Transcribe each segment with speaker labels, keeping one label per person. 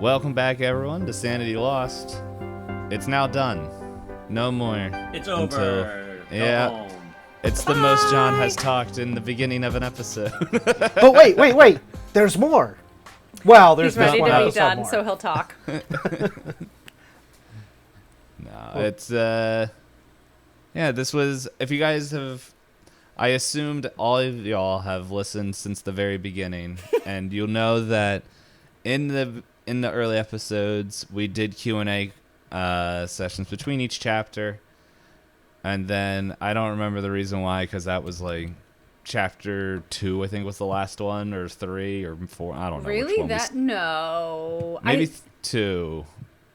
Speaker 1: Welcome back, everyone, to Sanity Lost. It's now done. No more.
Speaker 2: It's over.
Speaker 1: Yeah.
Speaker 2: Go home.
Speaker 1: It's the most John has talked in the beginning of an episode.
Speaker 3: But wait. There's more. Well, there's
Speaker 4: He's ready
Speaker 3: one
Speaker 4: to be
Speaker 3: episode
Speaker 4: done,
Speaker 3: more.
Speaker 4: so he'll talk.
Speaker 1: No, it's, yeah, this was, if you guys have, I assumed all of y'all have listened since the very beginning, and you'll know that in the early episodes, we did Q&A sessions between each chapter, and then I don't remember the reason why, because that was like chapter 2, I think was the last one, or 3 or 4, I don't know.
Speaker 4: Really?
Speaker 1: Which one
Speaker 4: No.
Speaker 1: maybe 2.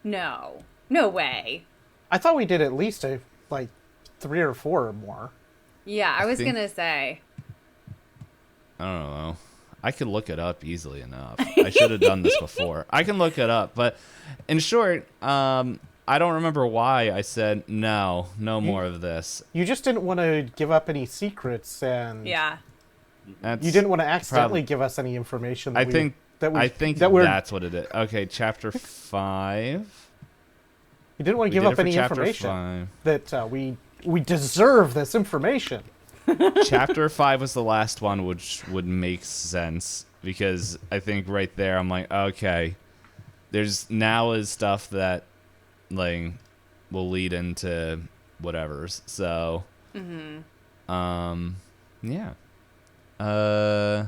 Speaker 4: No. No way.
Speaker 3: I thought we did at least 3 or 4 or more.
Speaker 4: Yeah, I was
Speaker 1: think-
Speaker 4: gonna say.
Speaker 1: I don't know. I could look it up easily enough. I should have done this before. I can look it up, but in short, I don't remember why I said no more of this.
Speaker 3: You just didn't want to give up any secrets, and
Speaker 4: Yeah.
Speaker 1: That's,
Speaker 3: you didn't want to accidentally give us any information.
Speaker 1: I think that's what it is. Okay, chapter 5.
Speaker 3: You didn't want to
Speaker 1: We
Speaker 3: give
Speaker 1: did
Speaker 3: up
Speaker 1: it for
Speaker 3: any
Speaker 1: chapter
Speaker 3: information
Speaker 1: 5.
Speaker 3: that we deserve this information.
Speaker 1: Chapter 5 was the last one, which would make sense because I think right there I'm like, okay, there's now is stuff that like will lead into whatever's. So, yeah. So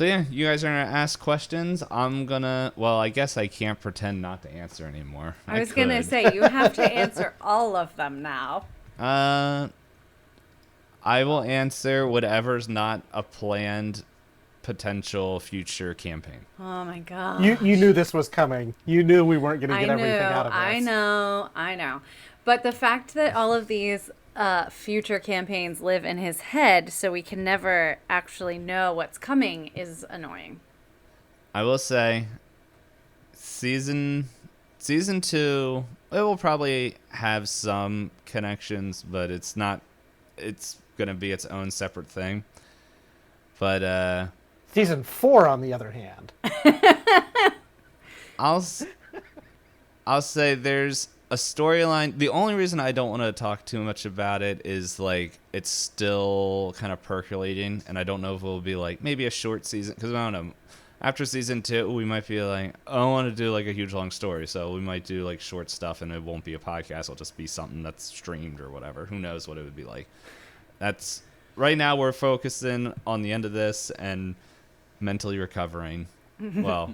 Speaker 1: yeah, you guys are gonna ask questions. I guess I can't pretend not to answer anymore.
Speaker 4: I was gonna say, you have to answer all of them now.
Speaker 1: I will answer whatever's not a planned potential future campaign.
Speaker 4: Oh my god.
Speaker 3: You knew this was coming. You knew we weren't going to get everything out of this.
Speaker 4: I know. But the fact that all of these future campaigns live in his head, so we can never actually know what's coming, is annoying.
Speaker 1: I will say, season 2, it will probably have some connections, but it's not. It's gonna be its own separate thing. But
Speaker 3: Season 4, on the other hand.
Speaker 1: I'll say there's a storyline. The only reason I don't want to talk too much about it is like it's still kind of percolating, and I don't know if it will be like maybe a short season, because I don't know. After season 2, we might be like, I don't want to do like a huge long story, so we might do like short stuff, and it won't be a podcast. It'll just be something that's streamed or whatever. Who knows what it would be like. That's right now we're focusing on the end of this and mentally recovering. Well,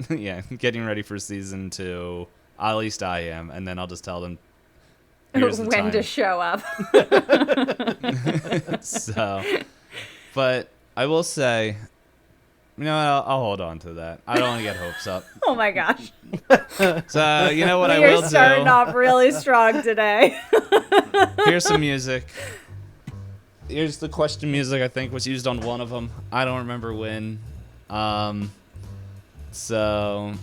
Speaker 1: yeah, getting ready for season 2. At least I am, and then I'll just tell them here's the
Speaker 4: when
Speaker 1: time.
Speaker 4: to show up.
Speaker 1: So, but I will say, you know, I'll hold on to that. I don't want to get hopes up.
Speaker 4: Oh my gosh.
Speaker 1: So, you know what I
Speaker 4: We
Speaker 1: will
Speaker 4: are starting
Speaker 1: do?
Speaker 4: off really strong today.
Speaker 1: Here's some music. Here's the question music. I think was used on one of them. I don't remember when. So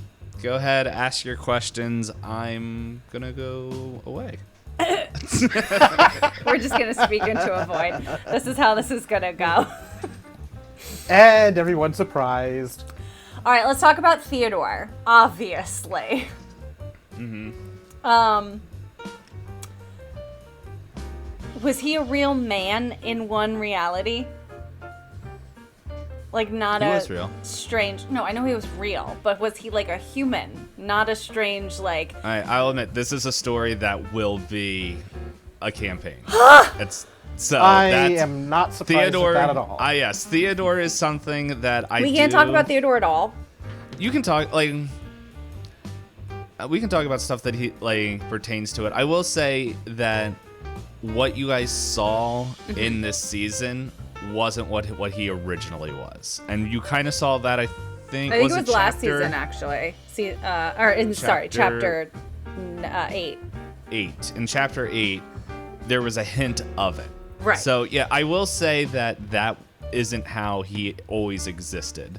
Speaker 1: go ahead, ask your questions. I'm gonna go away.
Speaker 4: We're just going to speak into a void. This is how this is going to go.
Speaker 3: And everyone's surprised.
Speaker 4: All right, let's talk about Theodore, obviously. Was he a real man in one reality? Like not
Speaker 1: He
Speaker 4: a
Speaker 1: was real.
Speaker 4: strange... No, I know he was real, but was he like a human? Not a strange, like...
Speaker 1: I'll admit this is a story that will be a campaign. It's so
Speaker 3: I
Speaker 1: that's
Speaker 3: am not surprised
Speaker 1: Theodore.
Speaker 3: at that at all.
Speaker 1: Yes, Theodore is something that I.
Speaker 4: We can't talk about Theodore at all.
Speaker 1: You can talk like. We can talk about stuff that he like pertains to it. I will say that what you guys saw in this season wasn't what he originally was, and you kind of saw that. I think
Speaker 4: I think it was last
Speaker 1: chapter
Speaker 4: season, actually. Chapter 8.
Speaker 1: 8. In chapter 8, there was a hint of it.
Speaker 4: Right.
Speaker 1: So yeah, I will say that isn't how he always existed.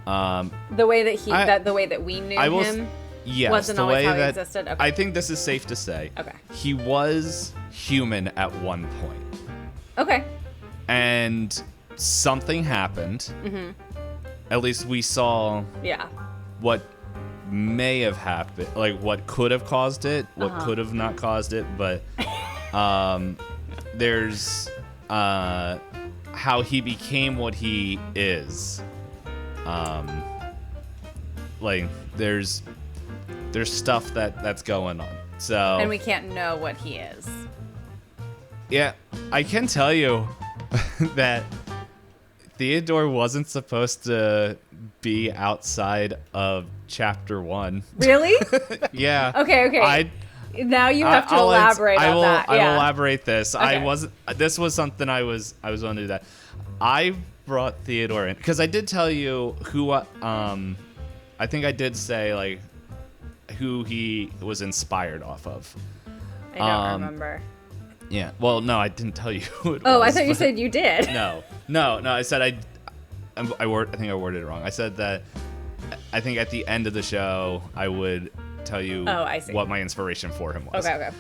Speaker 4: The way that the way that we knew him
Speaker 1: yes,
Speaker 4: wasn't
Speaker 1: the
Speaker 4: always
Speaker 1: way
Speaker 4: how he
Speaker 1: that
Speaker 4: existed. Okay.
Speaker 1: I think this is safe to say.
Speaker 4: Okay.
Speaker 1: He was human at one point.
Speaker 4: Okay.
Speaker 1: And something happened. At least we saw
Speaker 4: Yeah.
Speaker 1: what may have happened, like what could have caused it, what could have not caused it, but there's how he became what he is. Like there's stuff that's going on. So
Speaker 4: And we can't know what he is.
Speaker 1: yeah, I can tell you that Theodore wasn't supposed to be outside of chapter 1.
Speaker 4: Really?
Speaker 1: Yeah.
Speaker 4: Okay. Now you have to elaborate on that.
Speaker 1: I will
Speaker 4: Yeah.
Speaker 1: elaborate this.
Speaker 4: Okay.
Speaker 1: This was something I was going to do that. I brought Theodore in because I did tell you who I think I did say like who he was inspired off of.
Speaker 4: I don't remember.
Speaker 1: Yeah. Well, no, I didn't tell you who it
Speaker 4: Oh,
Speaker 1: was.
Speaker 4: I thought you said you did.
Speaker 1: No. I said I think I worded it wrong. I said that I think at the end of the show I would tell you
Speaker 4: I see.
Speaker 1: what my inspiration for him was.
Speaker 4: Okay.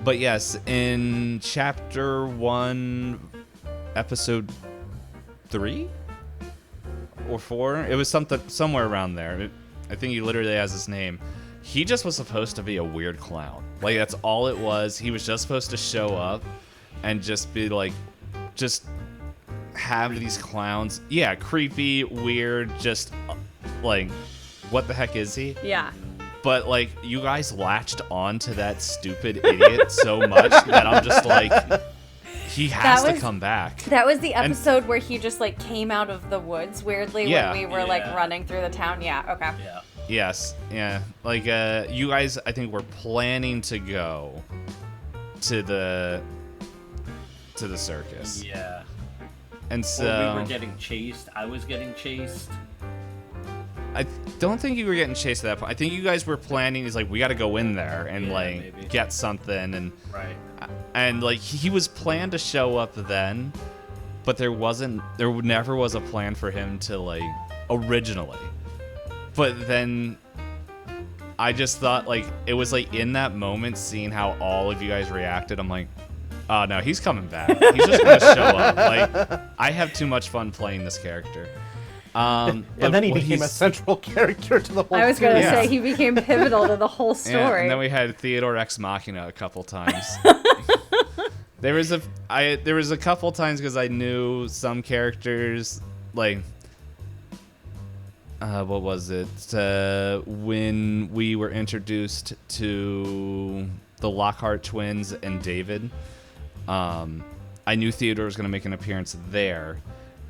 Speaker 1: But yes, in chapter 1, episode 3 or 4, it was somewhere around there. I think he literally has his name. He just was supposed to be a weird clown. Like that's all it was. He was just supposed to show up and just be like, just have these clowns. Yeah, creepy, weird, just like, what the heck is he?
Speaker 4: Yeah.
Speaker 1: But like, you guys latched on to that stupid idiot so much that I'm just like, he has to come back.
Speaker 4: That was the episode where he just like came out of the woods weirdly when we were like running through the town. Yeah. Okay.
Speaker 2: Yeah.
Speaker 1: Yes, yeah. Like, you guys, I think, were planning to go to the circus.
Speaker 2: Yeah.
Speaker 1: And so
Speaker 2: Or we were getting chased. I was getting chased.
Speaker 1: I don't think you were getting chased at that point. I think you guys were planning. He's like, we got to go in there and
Speaker 2: maybe
Speaker 1: get something, and
Speaker 2: right.
Speaker 1: And like he was planned to show up then, but there never was a plan for him to like originally. But then I just thought like it was like in that moment, seeing how all of you guys reacted, I'm like, oh no, he's coming back. He's just gonna show up. Like I have too much fun playing this character.
Speaker 3: And then he became a central character to the whole
Speaker 4: I was going to
Speaker 1: Yeah.
Speaker 4: say he became pivotal to the whole story.
Speaker 1: Yeah, and then we had Theodore Ex Machina a couple times. There was a couple times because I knew some characters like what was it when we were introduced to the Lockhart twins and David. I knew Theodore was going to make an appearance there,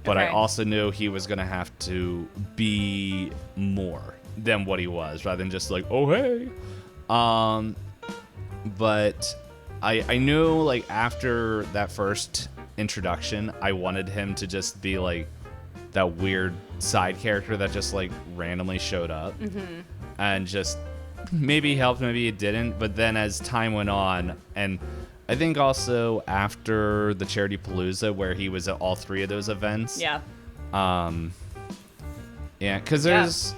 Speaker 1: but I
Speaker 4: Okay.
Speaker 1: also knew he was going to have to be more than what he was, rather than just like, oh hey. But I knew like after that first introduction, I wanted him to just be like that weird side character that just like randomly showed up and just maybe helped, maybe it didn't. But then as time went on, and I think also after the Charity Palooza where he was at all 3 of those events.
Speaker 4: Yeah.
Speaker 1: Yeah, because there's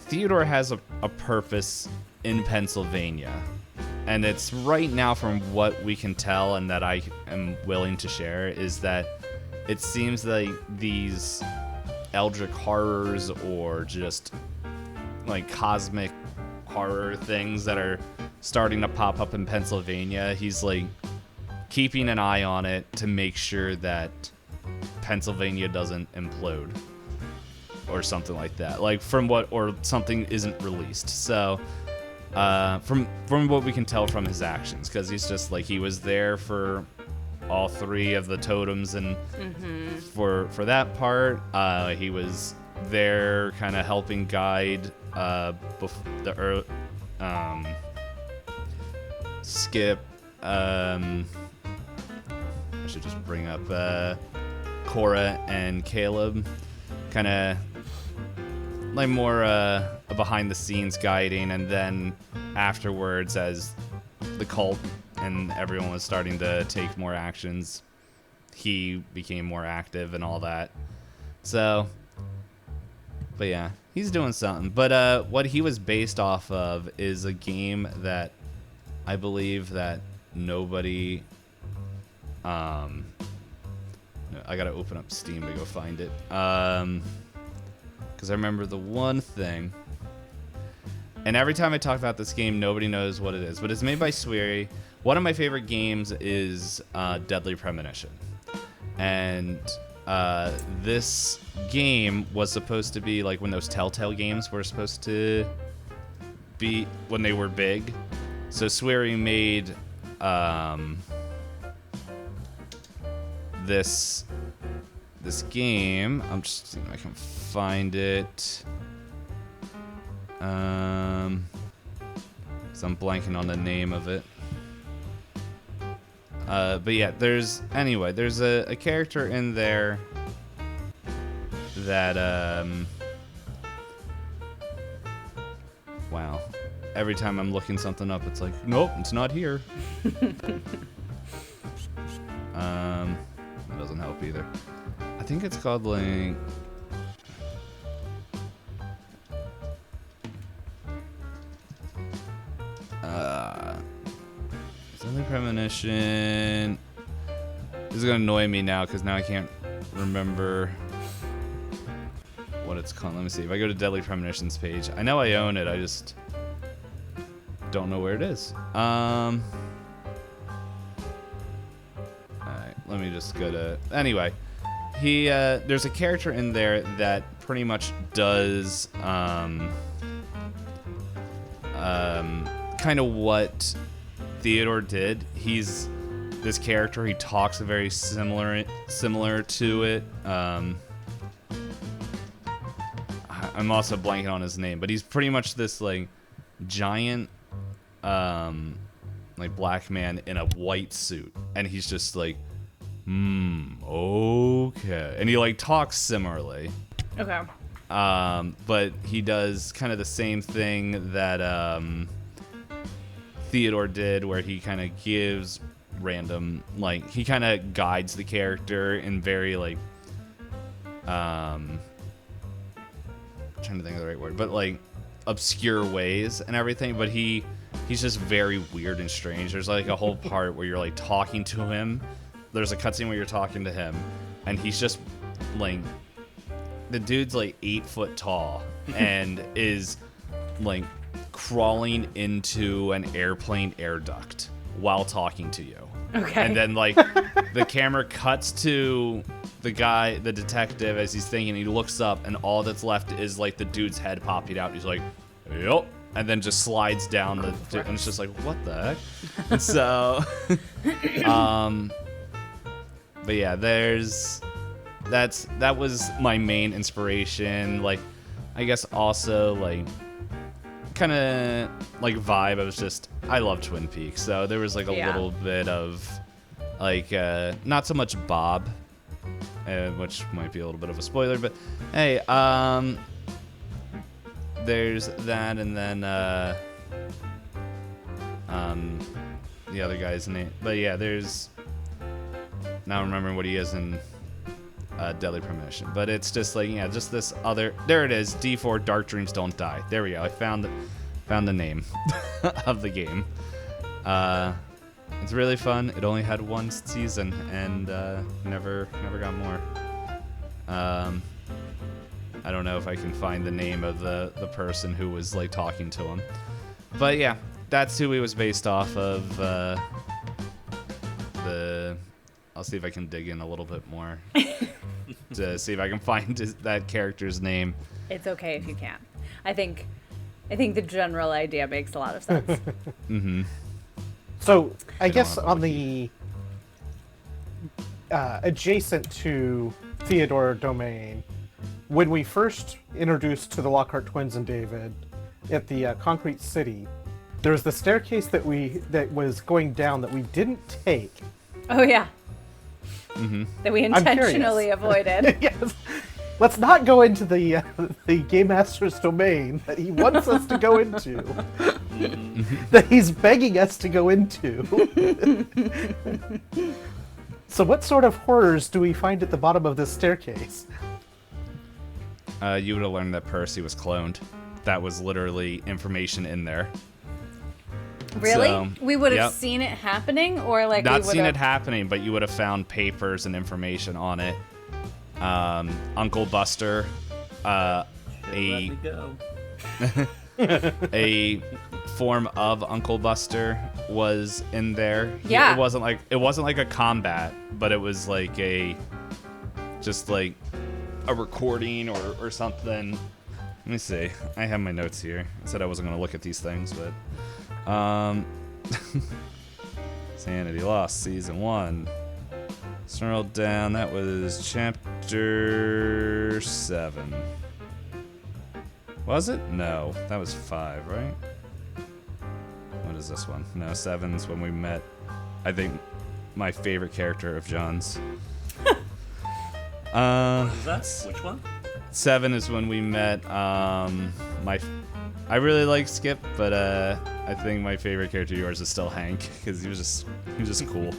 Speaker 1: Theodore has a purpose in Pennsylvania, and it's right now, from what we can tell and that I am willing to share, is that it seems like these eldritch horrors or just like cosmic horror things that are starting to pop up in Pennsylvania, he's like keeping an eye on it to make sure that Pennsylvania doesn't implode or something like that, like or something isn't released. So from what we can tell from his actions, because he's just like, he was there for all 3 of the totems, and for that part, he was there kind of helping guide Skip. I should just bring up Cora and Caleb, kind of like more behind the scenes guiding, and then afterwards, as the cult and everyone was starting to take more actions, he became more active and all that. So, but yeah, he's doing something. But what he was based off of is a game that I believe that nobody. I gotta open up Steam to go find it. because I remember the one thing. And every time I talk about this game, nobody knows what it is. But it's made by Swery. One of my favorite games is Deadly Premonition. And this game was supposed to be like when those Telltale games were supposed to be when they were big. So Swery made this game. I'm just seeing if I can find it. So I'm blanking on the name of it. But yeah, there's a character in there that wow. Every time I'm looking something up, it's like, nope, it's not here. It doesn't help either. I think it's called like Deadly Premonition. This is gonna annoy me now because now I can't remember what it's called. Let me see. If I go to Deadly Premonition's page, I know I own it. I just don't know where it is. Alright, let me just go to. Anyway, there's a character in there that pretty much does kind of what Theodore did. He's this character. He talks very similar to it. I'm also blanking on his name, but he's pretty much this like giant like black man in a white suit, and he's just like, okay, and he like talks similarly.
Speaker 4: Okay.
Speaker 1: But he does kind of the same thing that Theodore did, where he kind of gives random, like, he kind of guides the character in very like trying to think of the right word, but like obscure ways and everything. But he's just very weird and strange. There's like a whole part where you're like talking to him. There's a cutscene where you're talking to him, and he's just like, the dude's like 8 foot tall and is like crawling into an airplane air duct while talking to you.
Speaker 4: Okay.
Speaker 1: And then like the camera cuts to the guy, the detective, as he's thinking. He looks up, and all that's left is like the dude's head popping out. He's like, "Yep," and then just slides down the. And it's just like, what the heck? And so, but yeah, that was my main inspiration. Like, I guess also like kind of like vibe. I love Twin Peaks, so there was like a little bit of like not so much Bob, which might be a little bit of a spoiler, but hey, there's that, and then the other guy's name. But yeah, there's now remembering what he is in Deadly Premonition. But it's just like, yeah, just this other. There it is. D4 Dark Dreams Don't Die. There we go. I found the name of the game. It's really fun. It only had one season, and never got more. I don't know if I can find the name of the person who was like talking to him. But yeah, that's who he was based off of. I'll see if I can dig in a little bit more to see if I can find that character's name.
Speaker 4: It's okay if you can't. I think the general idea makes a lot of sense.
Speaker 1: Mm-hmm.
Speaker 3: So I guess on the adjacent to Theodore domain, when we first introduced to the Lockhart twins and David at the Concrete City, there was the staircase that was going down that we didn't take.
Speaker 4: Oh yeah.
Speaker 1: Mm-hmm.
Speaker 4: That we intentionally avoided.
Speaker 3: Yes. Let's not go into the Game Master's domain that he wants us to go into. That he's begging us to go into. So what sort of horrors do we find at the bottom of this staircase?
Speaker 1: You would have learned that Percy was cloned. That was literally information in there.
Speaker 4: Really?
Speaker 1: So,
Speaker 4: we would have seen it happening, or like
Speaker 1: not seen it happening, but you would have found papers and information on it. Uncle Buster
Speaker 2: Let me go.
Speaker 1: a form of Uncle Buster was in there.
Speaker 4: Yeah.
Speaker 1: It wasn't like a combat, but it was like just like a recording or something. Let me see. I have my notes here. I said I wasn't going to look at these things, but Sanity Lost Season 1. Snarled down. That was Chapter 7. Was it? No. That was 5, right? What is this one? No, 7's when we met, I think, my favorite character of John's.
Speaker 2: Is that? Which one?
Speaker 1: 7 is when we met I really like Skip, but I think my favorite character of yours is still Hank, because he was just cool.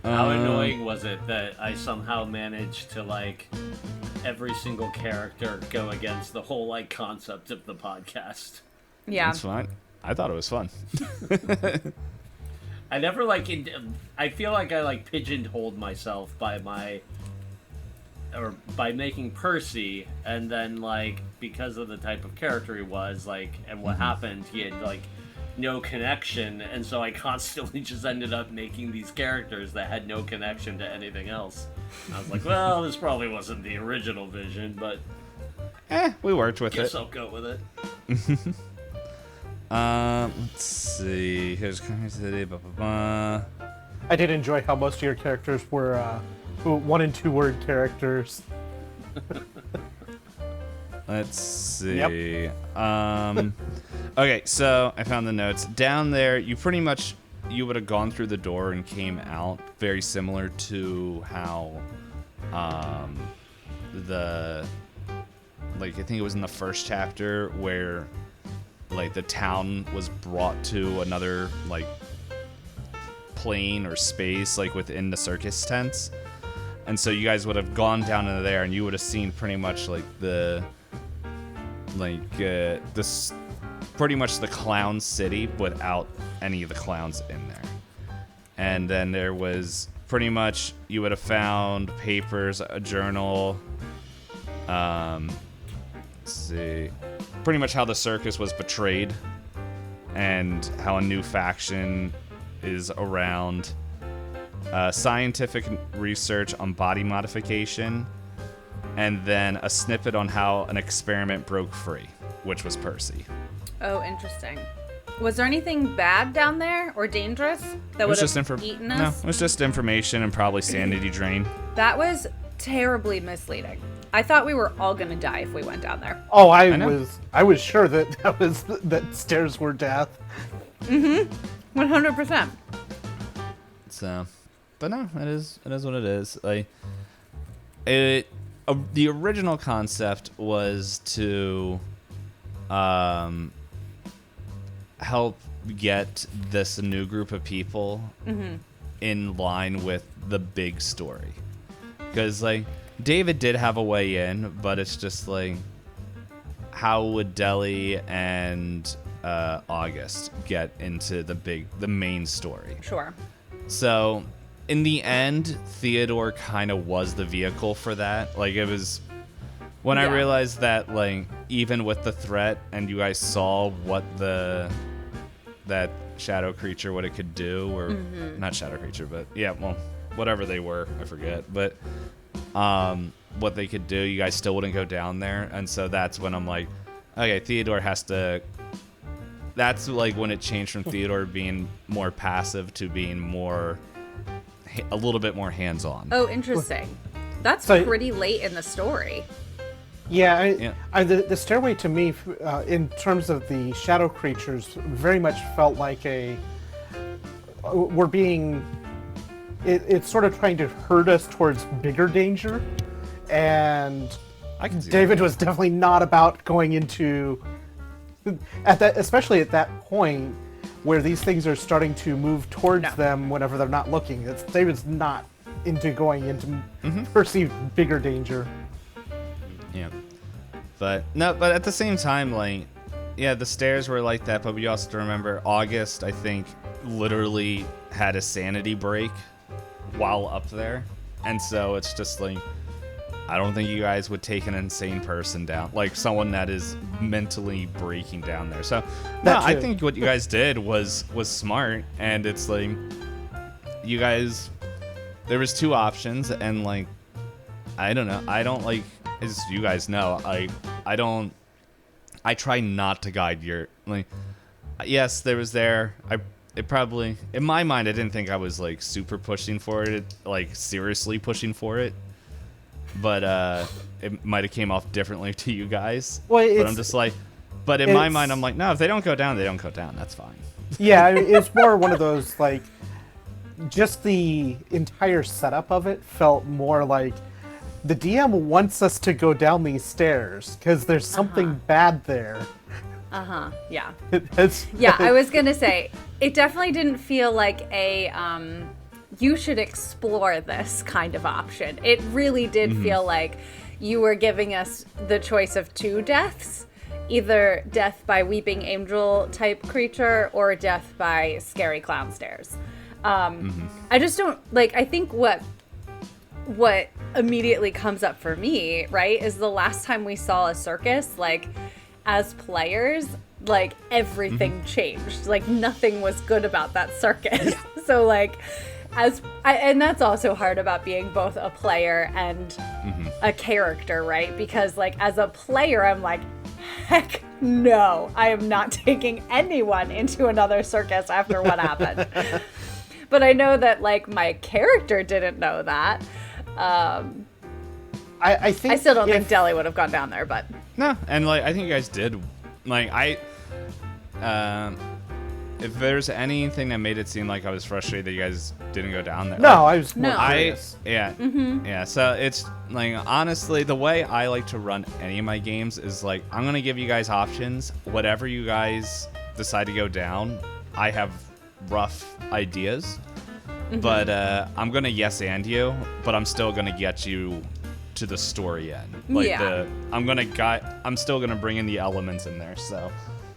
Speaker 2: How annoying was it that I somehow managed to, like, every single character go against the whole, like, concept of the podcast?
Speaker 4: Yeah.
Speaker 1: That's fine. I thought it was fun.
Speaker 2: I never, like, I feel like I, like, pigeonholed myself by making Percy, and then, like, because of the type of character he was, like, and what happened, he had, like, no connection, and so I constantly just ended up making these characters that had no connection to anything else. And I was like, well, this probably wasn't the original vision, but
Speaker 1: We worked with
Speaker 2: guess
Speaker 1: it.
Speaker 2: I'll go with it.
Speaker 1: Let's see. Here's City.
Speaker 3: I did enjoy how most of your characters were 1 and 2 word characters.
Speaker 1: Let's see. Okay, so I found the notes. Down there, you would have gone through the door and came out, very similar to how I think it was in the first chapter where like the town was brought to another like plane or space, like within the circus tents. And so you guys would have gone down into there and you would have seen pretty much like this pretty much the clown city without any of the clowns in there. And then there was pretty much, you would have found papers, a journal, let's see, pretty much how the circus was betrayed and how a new faction is around, scientific research on body modification, and then a snippet on how an experiment broke free, which was Percy.
Speaker 4: Oh, interesting. Was there anything bad down there or dangerous that would have eaten us?
Speaker 1: No, it was just information and probably sanity drain.
Speaker 4: That was terribly misleading. I thought we were all going to die if we went down there.
Speaker 3: Oh,
Speaker 1: I
Speaker 3: was sure that stairs were death.
Speaker 4: 100%.
Speaker 1: So, but no, it is what it is. Like, the original concept was to help get this new group of people in line with the big story. Because, like, David did have a way in, but it's just like, how would Deli and August get into the main story?
Speaker 4: Sure.
Speaker 1: So, in the end, Theodore kind of was the vehicle for that. Like, it was when I realized that, like, even with the threat, and you guys saw what that shadow creature, what it could do, or not shadow creature, but yeah, well, whatever they were, I forget, but what they could do, you guys still wouldn't go down there, and so that's when I'm like, okay, Theodore has to. That's like when it changed from Theodore being more passive to being a little bit more hands-on.
Speaker 4: Oh, interesting. That's pretty late in the story.
Speaker 3: Yeah, the stairway to me, in terms of the shadow creatures, very much felt like it's sort of trying to herd us towards bigger danger, and David was definitely not about going into especially at that point where these things are starting to move towards them whenever they're not looking. David's not into going into perceived bigger danger.
Speaker 1: Yeah. But at the same time, like, yeah, the stairs were like that, but we also have to remember August, I think, literally had a sanity break while up there. And so it's just like, I don't think you guys would take an insane person down, like someone that is mentally breaking down there. So, no, I think what you guys did was smart, and it's like you guys. There was 2 options, and like I don't know. I don't like, as you guys know, I don't. I try not to guide your like. Yes, there was there. It probably, in my mind, I didn't think I was like super pushing for it, like seriously pushing for it. But it might have came off differently to you guys.
Speaker 3: Well,
Speaker 1: but I'm just like, but in my mind, I'm like, no, if they don't go down, they don't go down. That's fine.
Speaker 3: Yeah, I mean, it's more one of those, like, just the entire setup of it felt more like the DM wants us to go down these stairs because there's something bad there.
Speaker 4: Yeah.
Speaker 3: Yeah,
Speaker 4: I was gonna say, it definitely didn't feel like a you should explore this kind of option. It really did feel like you were giving us the choice of 2 deaths, either death by weeping angel type creature or death by scary clown stairs. I just don't like, I think what immediately comes up for me, right, is the last time we saw a circus, like, as players, like, everything changed. Like, nothing was good about that circus. So, like, and that's also hard about being both a player and a character, right? Because, like, as a player, I'm like, heck no, I am not taking anyone into another circus after what happened. But I know that, like, my character didn't know that.
Speaker 3: I think
Speaker 4: I still don't think Deli would have gone down there, but
Speaker 1: No, and like I think you guys did. Like if there's anything that made it seem like I was frustrated that you guys didn't go down there.
Speaker 3: No,
Speaker 1: like,
Speaker 3: I was more curious.
Speaker 1: Yeah. So it's like, honestly, the way I like to run any of my games is like, I'm gonna give you guys options. Whatever you guys decide to go down, I have rough ideas, but I'm gonna yes and you, but I'm still gonna get you to the story end. Like I'm still gonna bring in the elements in there. So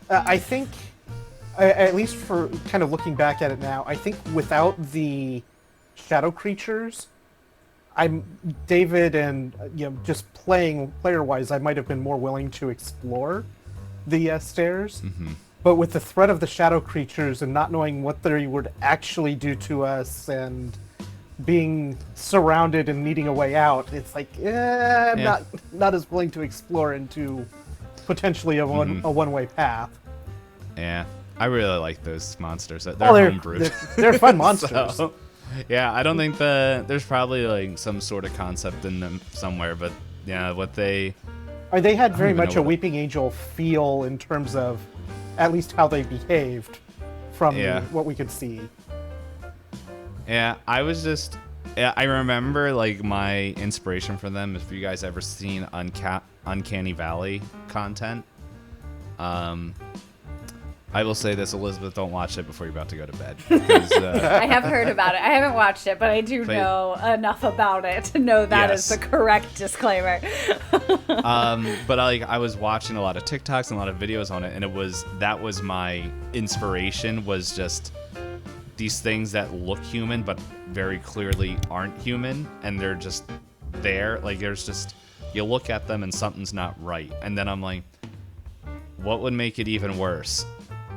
Speaker 3: I think, at least for kind of looking back at it now, I think without the shadow creatures, David and just player-wise, I might have been more willing to explore the stairs. But with the threat of the shadow creatures and not knowing what they would actually do to us and being surrounded and needing a way out, it's like, I'm not as willing to explore into potentially a one-way path.
Speaker 1: Yeah, I really like those monsters. They're homebrewed.
Speaker 3: They're fun monsters.
Speaker 1: So, yeah, I don't think there's probably like some sort of concept in them somewhere, but yeah, they had very much a Weeping Angel feel in terms of at least how they behaved from what we could see. Yeah, I remember like my inspiration for them. If you guys ever seen Uncanny Valley content, I will say this, Elizabeth, don't watch it before you're about to go to bed.
Speaker 4: I have heard about it. I haven't watched it, but I do know enough about it to know that is the correct disclaimer.
Speaker 1: But I was watching a lot of TikToks and a lot of videos on it, and that was my inspiration, was just these things that look human but very clearly aren't human, and they're just there. Like, there's just, you look at them and something's not right, and then I'm like, what would make it even worse?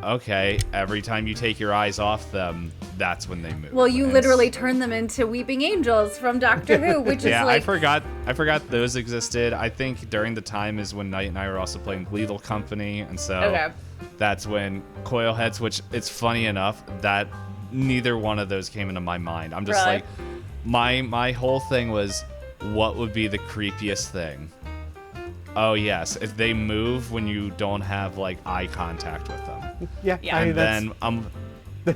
Speaker 1: Okay, every time you take your eyes off them, that's when they move.
Speaker 4: Well, you literally turn them into weeping angels from Doctor Who, which is like...
Speaker 1: I forgot those existed. I think during the time is when Nite and I were also playing Lethal Company, and so that's when coil heads, which it's funny enough that neither one of those came into my mind. I'm just like, my whole thing was, what would be the creepiest thing? Oh yes, if they move when you don't have like eye contact with them.
Speaker 3: Yeah. I mean,
Speaker 1: then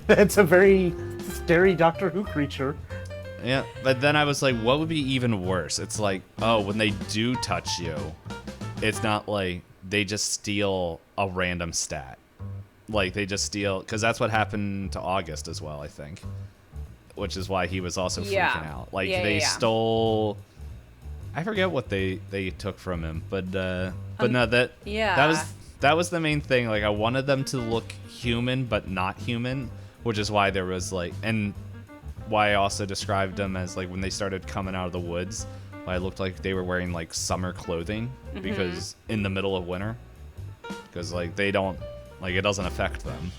Speaker 3: that's a very scary Doctor Who creature.
Speaker 1: Yeah, but then I was like, what would be even worse? It's like, oh, when they do touch you, it's not like they just steal a random stat. Like, they just steal, because that's what happened to August as well, I think. Which is why he was also freaking out. Like, they stole... I forget what they took from him, but no, that was the main thing. Like, I wanted them to look human, but not human, which is why there was, like... And why I also described them as, like, when they started coming out of the woods, It looked like they were wearing like summer clothing because in the middle of winter, because like they don't like it doesn't affect them.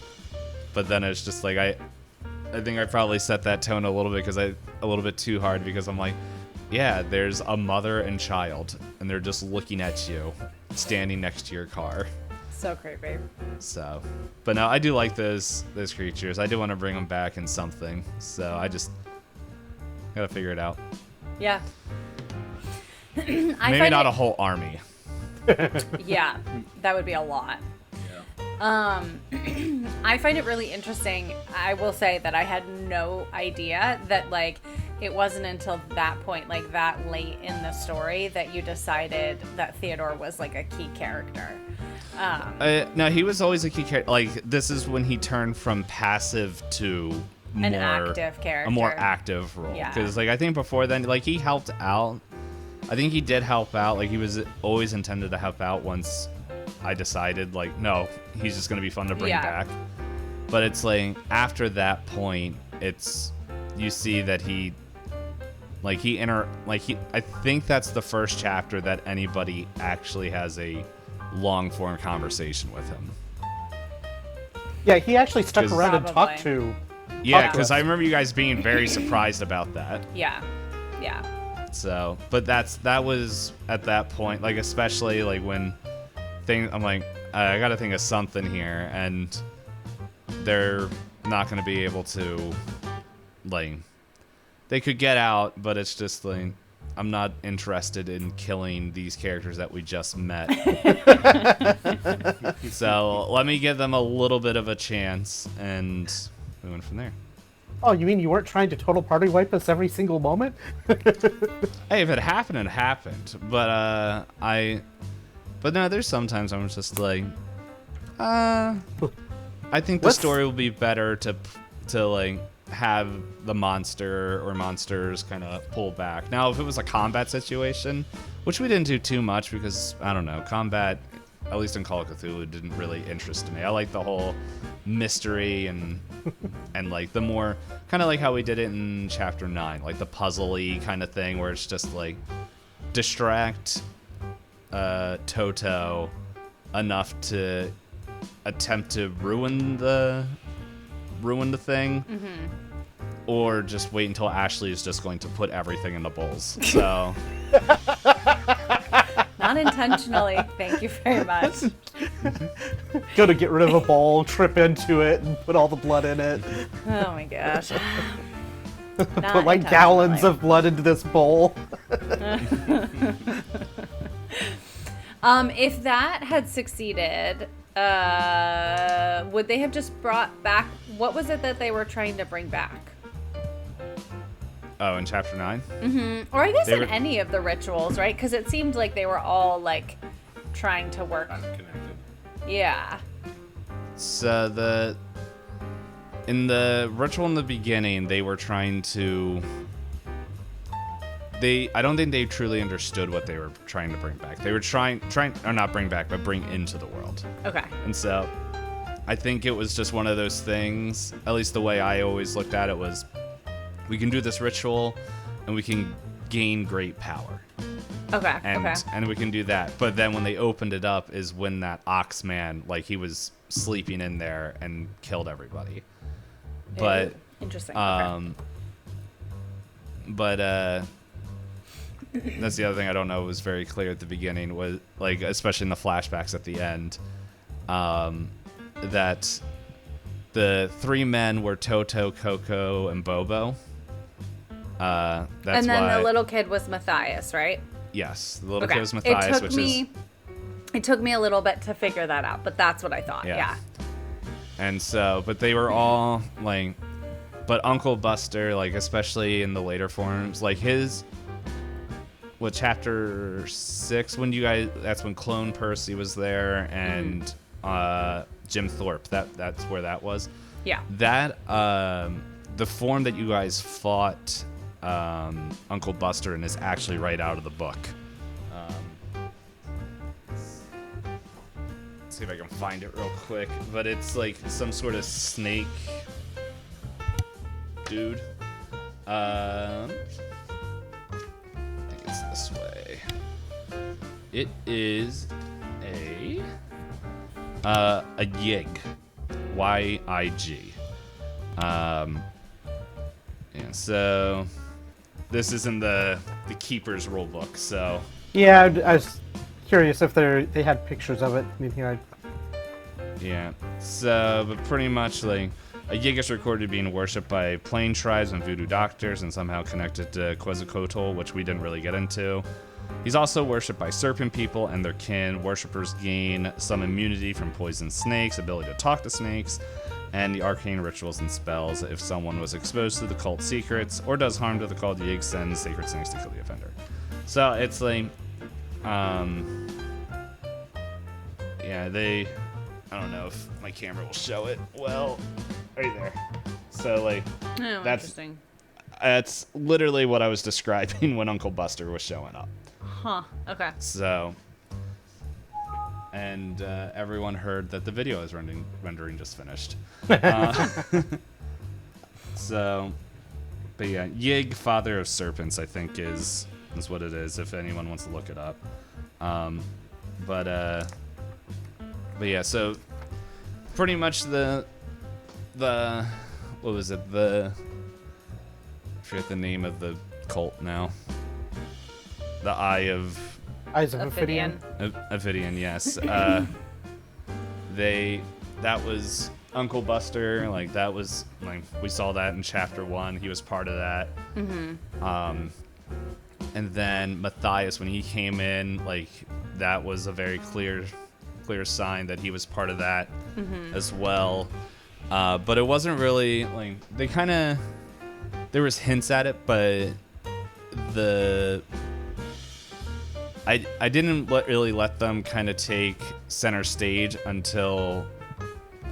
Speaker 1: But then it's just like I think I probably set that tone a little bit a little bit too hard because I'm like, yeah, there's a mother and child and they're just looking at you, standing next to your car.
Speaker 4: So creepy.
Speaker 1: So, but no, I do like those creatures. I do want to bring them back in something. So I just gotta figure it out.
Speaker 4: Yeah.
Speaker 1: Maybe not a whole army.
Speaker 4: Yeah, that would be a lot.
Speaker 2: Yeah.
Speaker 4: I find it really interesting. I will say that I had no idea that like it wasn't until that point, like that late in the story, that you decided that Theodore was like a key character.
Speaker 1: No, he was always a key character. Like this is when he turned from passive to
Speaker 4: An active character.
Speaker 1: a more active role.
Speaker 4: Yeah.
Speaker 1: Because like I think before then, like he helped out. I think he did help out. Like he was always intended to help out. Once I decided, like, no, he's just gonna be fun to bring back. But it's like after that point, it's you see that he. I think that's the first chapter that anybody actually has a long form conversation with him.
Speaker 3: Yeah, he actually stuck
Speaker 1: 'Cause-
Speaker 3: around and talked
Speaker 4: Probably.
Speaker 3: to.
Speaker 1: Yeah,
Speaker 3: talked to
Speaker 1: because
Speaker 3: us.
Speaker 1: I remember you guys being very surprised about that.
Speaker 4: Yeah. Yeah.
Speaker 1: So, but that was at that point, like especially like when I'm like, I gotta think of something here, and they're not gonna be able to, like, they could get out, but it's just like, I'm not interested in killing these characters that we just met. So let me give them a little bit of a chance, and we went from there.
Speaker 3: Oh, you mean you weren't trying to total party wipe us every single moment?
Speaker 1: Hey, if it happened, it happened. But but no, there's sometimes I'm just like, I think the
Speaker 3: Let's-
Speaker 1: story will be better to like have the monster or monsters kind of pull back. Now, if it was a combat situation, which we didn't do too much because I don't know, combat, at least in Call of Cthulhu, didn't really interest me. I like the whole mystery and like the more kind of like how we did it in chapter 9, like the puzzly kind of thing where it's just like distract Toto enough to attempt to ruin the thing, or just wait until Ashley is just going to put everything in the bowls. So
Speaker 4: Not intentionally. Thank you very much.
Speaker 3: Go to get rid of a bowl, trip into it, and put all the blood in it.
Speaker 4: Oh my gosh. Not
Speaker 3: Put like gallons
Speaker 4: intentionally.
Speaker 3: of blood into this bowl.
Speaker 4: If that had succeeded, would they have just brought back? What was it that they were trying to bring back?
Speaker 1: oh, in chapter 9,
Speaker 4: Or I guess
Speaker 1: They
Speaker 4: in
Speaker 1: were-
Speaker 4: any of the rituals, right? Because it seemed like they were all like trying to work.
Speaker 2: Unconnected.
Speaker 4: Yeah.
Speaker 1: so in the ritual in the beginning, they were trying to. I don't think they truly understood what they were trying to bring back. They were trying, or not bring back, but bring into the world.
Speaker 4: Okay.
Speaker 1: And so, I think it was just one of those things, at least the way I always looked at it was, we can do this ritual, and we can gain great power.
Speaker 4: Okay.
Speaker 1: And,
Speaker 4: okay.
Speaker 1: and we can do that. But then when they opened it up is when that ox man, like, he was sleeping in there and killed everybody. But,
Speaker 4: Interesting. Okay.
Speaker 1: but that's the other thing I don't know was very clear at the beginning was, like, especially in the flashbacks at the end, that the three men were Toto, Coco, and Bobo. That's
Speaker 4: And then
Speaker 1: why,
Speaker 4: the little kid was Matthias, right?
Speaker 1: yes, the little
Speaker 4: Okay.
Speaker 1: kid was Matthias,
Speaker 4: It took me a little bit to figure that out, but that's what I thought.
Speaker 1: Yeah.
Speaker 4: Yeah.
Speaker 1: and so, but they were all like, but Uncle Buster, like, especially in the later forms, like chapter 6, when you guys, that's when Clone Percy was there, and Jim Thorpe, that's where that was.
Speaker 4: Yeah.
Speaker 1: That the form that you guys fought Uncle Buster in is actually right out of the book. Let's see if I can find it real quick, but it's like some sort of snake dude. I think it's this way. It is a yig, Y-I-G. Yeah, so this is in the Keeper's rulebook. So
Speaker 3: Yeah, I was curious if they had pictures of it. Anything
Speaker 1: yeah, so but pretty much like a yig is recorded being worshipped by plain tribes and voodoo doctors, and somehow connected to Quetzalcoatl, which we didn't really get into. He's also worshipped by serpent people and their kin. Worshippers gain some immunity from poison snakes, ability to talk to snakes, and the arcane rituals and spells. If someone was exposed to the cult secrets or does harm to the cult, Yig sends sacred snakes to kill the offender. So it's like, yeah, I don't know if my camera will show it well. Right there. So like,
Speaker 4: Oh, interesting.
Speaker 1: that's literally what I was describing when Uncle Buster was showing up.
Speaker 4: Huh. Okay.
Speaker 1: So, and everyone heard that the video is rendering just finished. So, but yeah, Yig, Father of Serpents, I think is what it is. If anyone wants to look it up, but yeah, so pretty much the what was it, I forget the name of the cult now. The Eyes of
Speaker 3: Ophidian.
Speaker 1: Ophidian, yes. That was Uncle Buster. Like that was like we saw that in chapter 1. He was part of that. Mm-hmm. And then Matthias, when he came in, like that was a very clear sign that he was part of that as well. But it wasn't really like there was hints at it, but I didn't really let them kind of take center stage until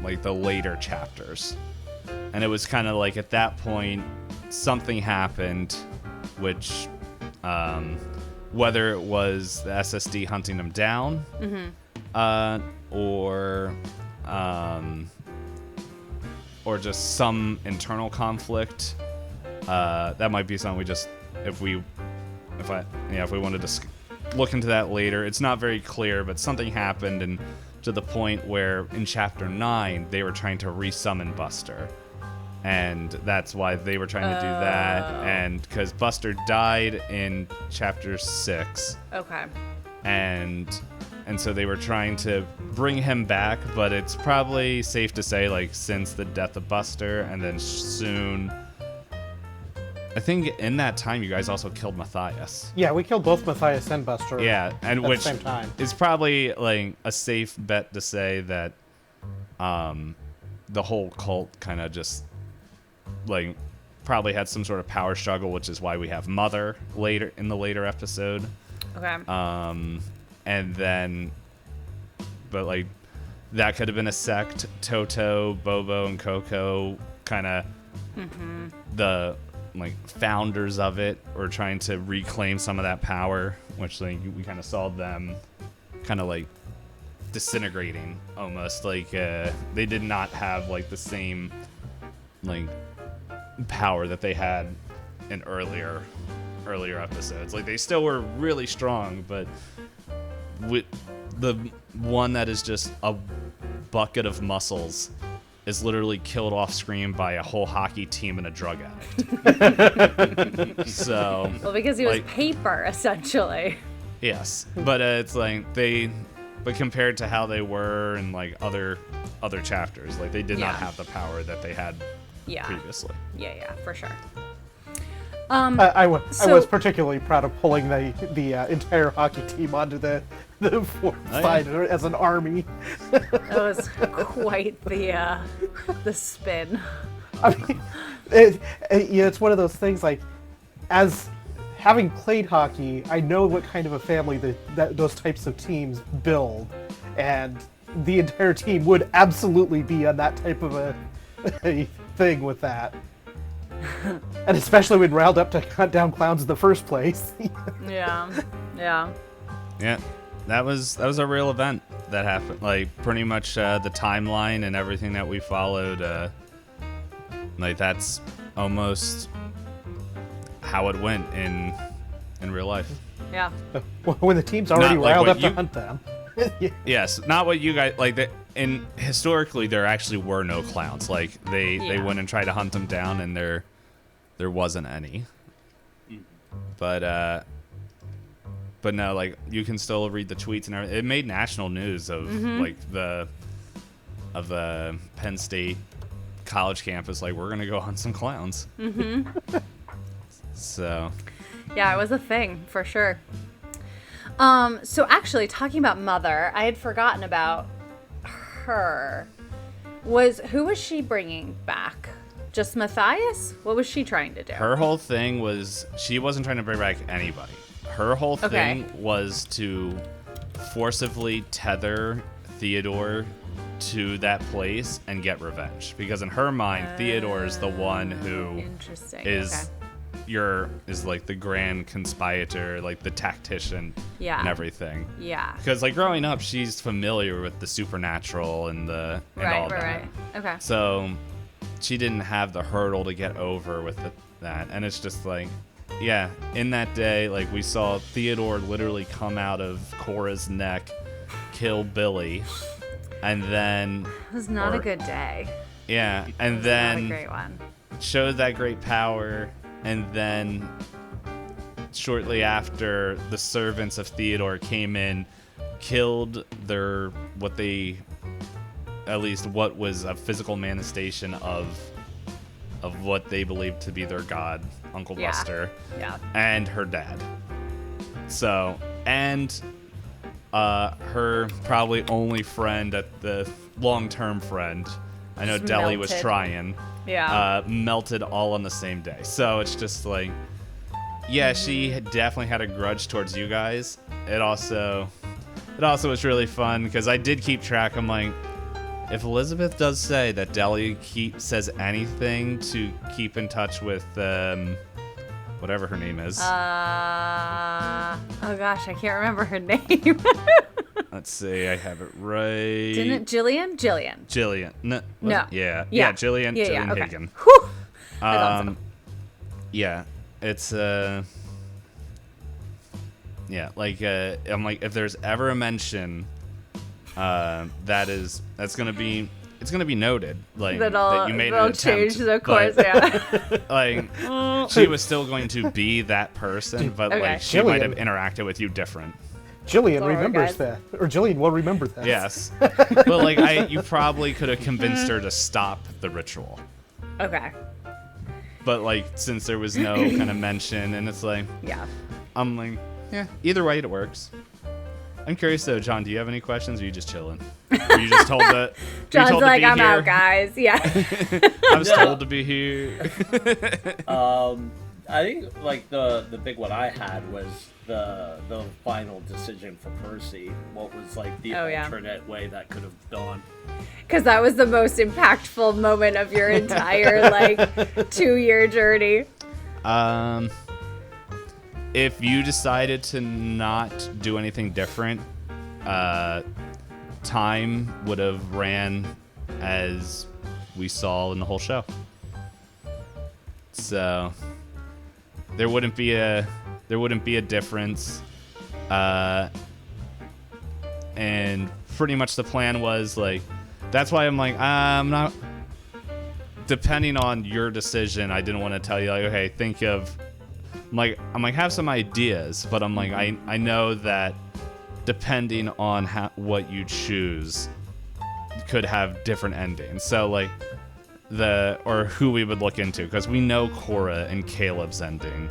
Speaker 1: like the later chapters. And it was kind of like at that point something happened, which whether it was the SSD hunting them down or just some internal conflict, that might be something we just if we wanted to look into that later. It's not very clear, but something happened, and to the point where in chapter 9 they were trying to resummon Buster, and that's why they were trying to do that. And because Buster died in chapter 6,
Speaker 4: Okay.
Speaker 1: and so they were trying to bring him back, but it's probably safe to say, like, since the death of Buster, and then soon, I think in that time you guys also killed Matthias.
Speaker 3: Yeah, we killed both Matthias and Buster.
Speaker 1: Yeah, and
Speaker 3: at
Speaker 1: which
Speaker 3: the same time.
Speaker 1: is probably like a safe bet to say that the whole cult kind of just like probably had some sort of power struggle, which is why we have Mother later in the later episode.
Speaker 4: Okay.
Speaker 1: And then, but like that could have been a sect. Toto, Bobo, and Coco, kind of the like founders of it, were trying to reclaim some of that power, which like we kind of saw them kind of like disintegrating almost. Like they did not have like the same like power that they had in earlier episodes. Like they still were really strong, but with the one that is just a bucket of muscles is literally killed off screen by a whole hockey team and a drug addict. So
Speaker 4: Well, because he was
Speaker 1: like,
Speaker 4: paper, essentially.
Speaker 1: yes, but it's like but compared to how they were in like other chapters, like they did not
Speaker 4: Yeah.
Speaker 1: have the power that they had
Speaker 4: Yeah.
Speaker 1: previously.
Speaker 4: Yeah, for sure.
Speaker 3: I was
Speaker 4: So-
Speaker 3: particularly proud of pulling the entire hockey team onto the fourth
Speaker 1: Oh, yeah.
Speaker 3: side as an army.
Speaker 4: That was quite the spin.
Speaker 3: I mean, it's one of those things, like, as having played hockey, I know what kind of a family that those types of teams build, and the entire team would absolutely be on that type of a thing with that. And especially when riled up to hunt down clowns in the first place.
Speaker 4: Yeah.
Speaker 1: Yeah, that was a real event that happened. Like pretty much the timeline and everything that we followed. Like that's almost how it went in real life.
Speaker 4: Yeah.
Speaker 3: When the team's already
Speaker 1: Not like
Speaker 3: riled
Speaker 1: what
Speaker 3: up to
Speaker 1: you-
Speaker 3: hunt them.
Speaker 1: Yes, not what you guys like. And historically, there actually were no clowns. Like they
Speaker 4: Yeah.
Speaker 1: went and tried to hunt them down, and there wasn't any. But no, like you can still read the tweets and everything. It made national news of like the Penn State college campus. Like we're gonna go hunt some clowns. So.
Speaker 4: Yeah, it was a thing for sure. So actually, talking about Mother, I had forgotten about her. Who was she bringing back? Just Matthias? What was she trying to do?
Speaker 1: Her whole thing was she wasn't trying to bring back anybody. Her whole thing was to forcibly tether Theodore to that place and get revenge. Because in her mind, Theodore is the one who
Speaker 4: Interesting.
Speaker 1: is like the grand conspirator, like the tactician
Speaker 4: Yeah.
Speaker 1: and everything.
Speaker 4: Yeah.
Speaker 1: Because like growing up, she's familiar with the supernatural and all that.
Speaker 4: Right. Okay.
Speaker 1: So she didn't have the hurdle to get over with that. And it's just like, yeah, in that day, like we saw Theodore literally come out of Cora's neck, kill Billy, and then
Speaker 4: It was not a good day.
Speaker 1: yeah, and
Speaker 4: Not a
Speaker 1: then
Speaker 4: great one.
Speaker 1: showed that great power, and then shortly after, the servants of Theodore came in, killed what was a physical manifestation of what they believed to be their god, Uncle
Speaker 4: Yeah.
Speaker 1: Buster,
Speaker 4: Yeah.
Speaker 1: and her dad. So, and her probably only friend, the long-term friend, I know
Speaker 4: Just
Speaker 1: Deli was
Speaker 4: melted.
Speaker 1: trying,
Speaker 4: Yeah.
Speaker 1: melted all on the same day. So it's just like, yeah, she definitely had a grudge towards you guys. It also was really fun because I did keep track. I'm like, if Elizabeth does say that Deli says anything to keep in touch with whatever her name is.
Speaker 4: Oh gosh, I can't remember her name.
Speaker 1: Let's see, I have it right.
Speaker 4: Didn't Jillian?
Speaker 1: Jillian. No.
Speaker 4: No.
Speaker 1: Yeah.
Speaker 4: Yeah.
Speaker 1: Jillian.
Speaker 4: Yeah,
Speaker 1: Jillian
Speaker 4: okay.
Speaker 1: Hagen.
Speaker 4: Whew. I thought so.
Speaker 1: Yeah. It's yeah, like I'm like, if there's ever a mention that's gonna be noted, like that you made an
Speaker 4: that'll
Speaker 1: attempt,
Speaker 4: change, of
Speaker 1: but,
Speaker 4: course, yeah.
Speaker 1: like she was still going to be that person, but
Speaker 4: Okay.
Speaker 1: like she might have
Speaker 3: Jillian.
Speaker 1: interacted with you different.
Speaker 3: Jillian
Speaker 4: Sorry,
Speaker 3: remembers
Speaker 4: guys.
Speaker 3: that, or Jillian will remember that.
Speaker 1: Yes, but like you probably could have convinced her to stop the ritual.
Speaker 4: Okay.
Speaker 1: But like since there was no kind of mention, and it's like
Speaker 4: Yeah.
Speaker 1: I'm like, yeah, either way it works. I'm curious though, John, do you have any questions, or are you just chilling? Or you just told to
Speaker 4: John's
Speaker 1: told to
Speaker 4: like,
Speaker 1: be
Speaker 4: I'm
Speaker 1: here?
Speaker 4: out, guys. Yeah.
Speaker 1: I was told to be here.
Speaker 2: I think like the big one I had was the final decision for Percy. What was like the
Speaker 4: Oh, yeah.
Speaker 2: alternate way that could have gone?
Speaker 4: Because that was the most impactful moment of your entire, like, 2-year journey.
Speaker 1: If you decided to not do anything different, time would have ran as we saw in the whole show. So there wouldn't be a difference. And pretty much the plan was like, that's why I'm like, I'm not, depending on your decision, I didn't want to tell you like, okay, think of, I'm like have some ideas, but I'm like, I know that depending on what you choose could have different endings. So like or who we would look into, because we know Cora and Caleb's ending.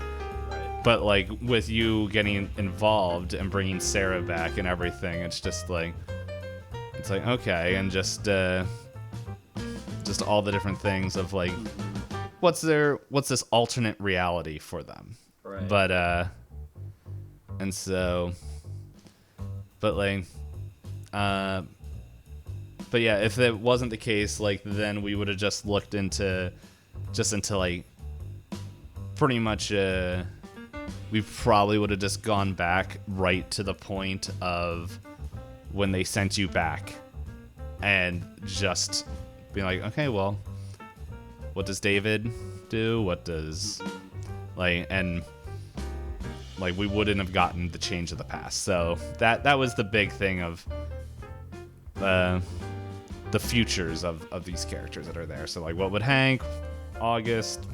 Speaker 1: But like with you getting involved and bringing Sarah back and everything, it's like okay, and just all the different things of like what's this alternate reality for them.
Speaker 2: Right.
Speaker 1: But and so but like but yeah, if it wasn't the case, like then we would have just looked into like pretty much we probably would have just gone back right to the point of when they sent you back and just be like, okay, well, what does David do? What does like, and like we wouldn't have gotten the change of the past. So that was the big thing of the futures of these characters that are there. So like, what would Hank, August,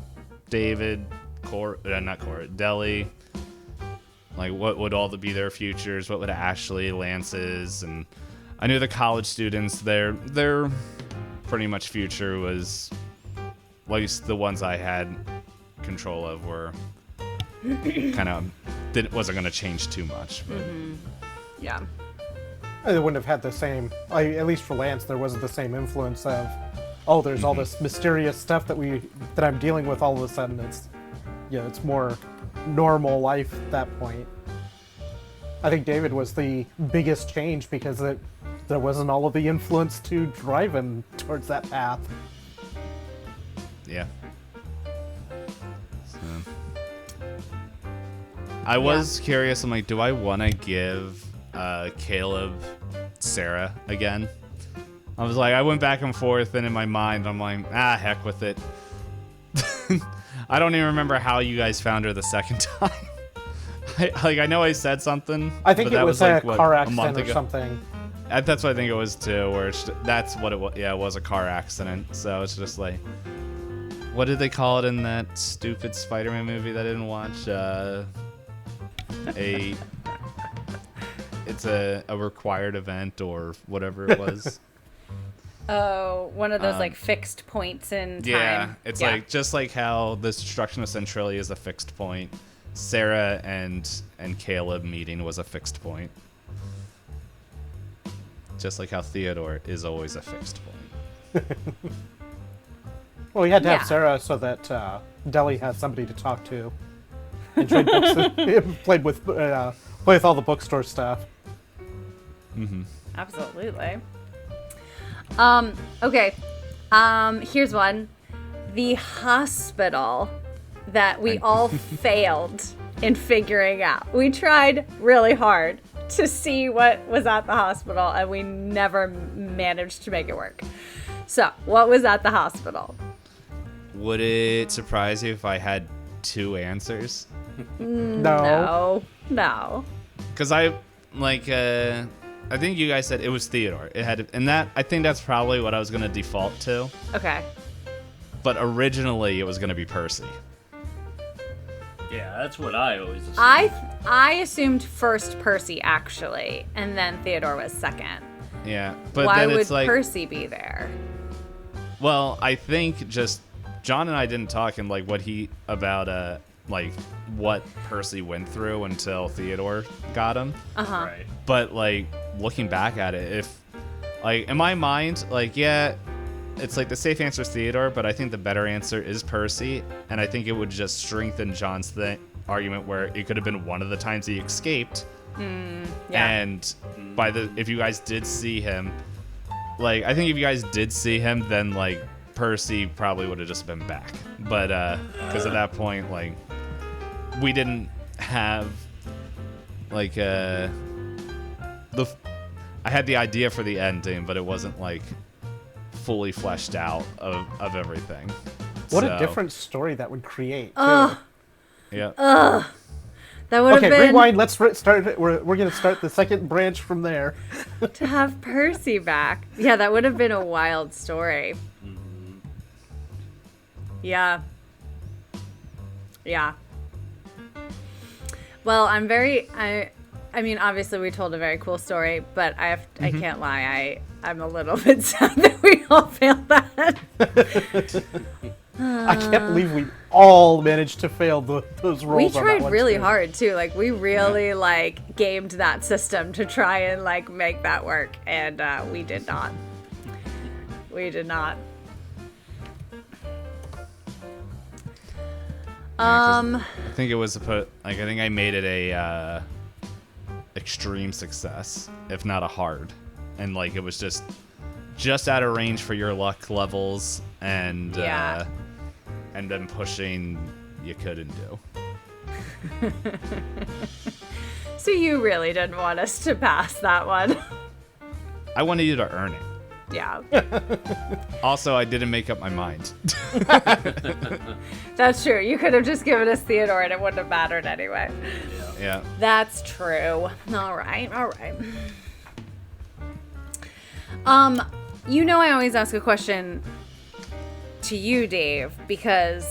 Speaker 1: David, Deli, like what would all be their futures? What would Ashley, Lance's, and I knew the college students, their pretty much future was, at least the ones I had control of, were kind of wasn't going to change too much. But.
Speaker 4: Yeah.
Speaker 3: They wouldn't have had the same, at least for Lance, there wasn't the same influence of, oh, there's all this mysterious stuff that I'm dealing with all of a sudden. It's more normal life at that point. I think David was the biggest change because there wasn't all of the influence to drive him towards that path.
Speaker 1: Yeah. So. I was curious, I'm like, do I want to give Caleb Sarah again? I was like, I went back and forth, and in my mind, I'm like, heck with it. I don't even remember how you guys found her the second time. I know I said something.
Speaker 3: I think it was
Speaker 1: like,
Speaker 3: car
Speaker 1: a
Speaker 3: accident
Speaker 1: month
Speaker 3: or
Speaker 1: ago.
Speaker 3: something.
Speaker 1: That's what I think it was too. That's what it was. Yeah, it was a car accident. So it's just like, what did they call it in that stupid Spider-Man movie that I didn't watch? It's a required event or whatever it was.
Speaker 4: Oh, one of those like fixed points in time.
Speaker 1: Yeah, it's like just like how the destruction of Centralia is a fixed point. Sarah and Caleb meeting was a fixed point. Just like how Theodore is always a fixed point.
Speaker 3: Well, we had to have Sarah so that Deli has somebody to talk to. And trade books. Play with all the bookstore stuff.
Speaker 1: Mm-hmm.
Speaker 4: Absolutely. Okay. Here's one. The hospital that we all failed in figuring out. We tried really hard to see what was at the hospital, and we never managed to make it work. So, what was at the hospital?
Speaker 1: Would it surprise you if I had two answers?
Speaker 3: No.
Speaker 1: Because I think you guys said it was Theodore. It had, and that I think that's probably what I was gonna default to.
Speaker 4: Okay.
Speaker 1: But originally, it was gonna be Percy.
Speaker 2: Yeah, that's what I always assumed.
Speaker 4: I assumed first Percy actually, and then Theodore was second.
Speaker 1: Yeah, but
Speaker 4: Why
Speaker 1: then
Speaker 4: would
Speaker 1: it's like,
Speaker 4: Percy be there?
Speaker 1: well, I think just John and I didn't talk in like about like what Percy went through until Theodore got him.
Speaker 2: Right.
Speaker 1: But like looking back at it, if like in my mind, like it's like the safe answer is Theodore, but I think the better answer is Percy, and I think it would just strengthen John's argument where it could have been one of the times he escaped. And if you guys did see him, like I think if you guys did see him, then like Percy probably would have just been back. But because at that point, like we didn't have like I had the idea for the ending, but it wasn't like fully fleshed out of everything.
Speaker 3: What a different story that would create, too.
Speaker 1: Yeah.
Speaker 4: That would have been
Speaker 3: rewind. Let's start. We're going to start the second branch from there.
Speaker 4: to have Percy back. Yeah, that would have been a wild story. Yeah. Well, I mean, obviously we told a very cool story, but I can't lie. I'm a little bit sad that we all failed that.
Speaker 3: I can't believe we all managed to fail those rolls.
Speaker 4: We
Speaker 3: on that
Speaker 4: tried
Speaker 3: one,
Speaker 4: really
Speaker 3: too.
Speaker 4: hard too. Like we really gamed that system to try and make that work, and we did not.
Speaker 1: I think it was I think I made it a extreme success, if not a hard, and like it was just out of range for your luck levels, and then pushing you couldn't do.
Speaker 4: So you really didn't want us to pass that one.
Speaker 1: I wanted you to earn it.
Speaker 4: Yeah.
Speaker 1: Also, I didn't make up my mind.
Speaker 4: That's true. You could have just given us Theodore and it wouldn't have mattered anyway.
Speaker 1: Yeah.
Speaker 4: That's true. All right. I always ask a question to you, Dave, because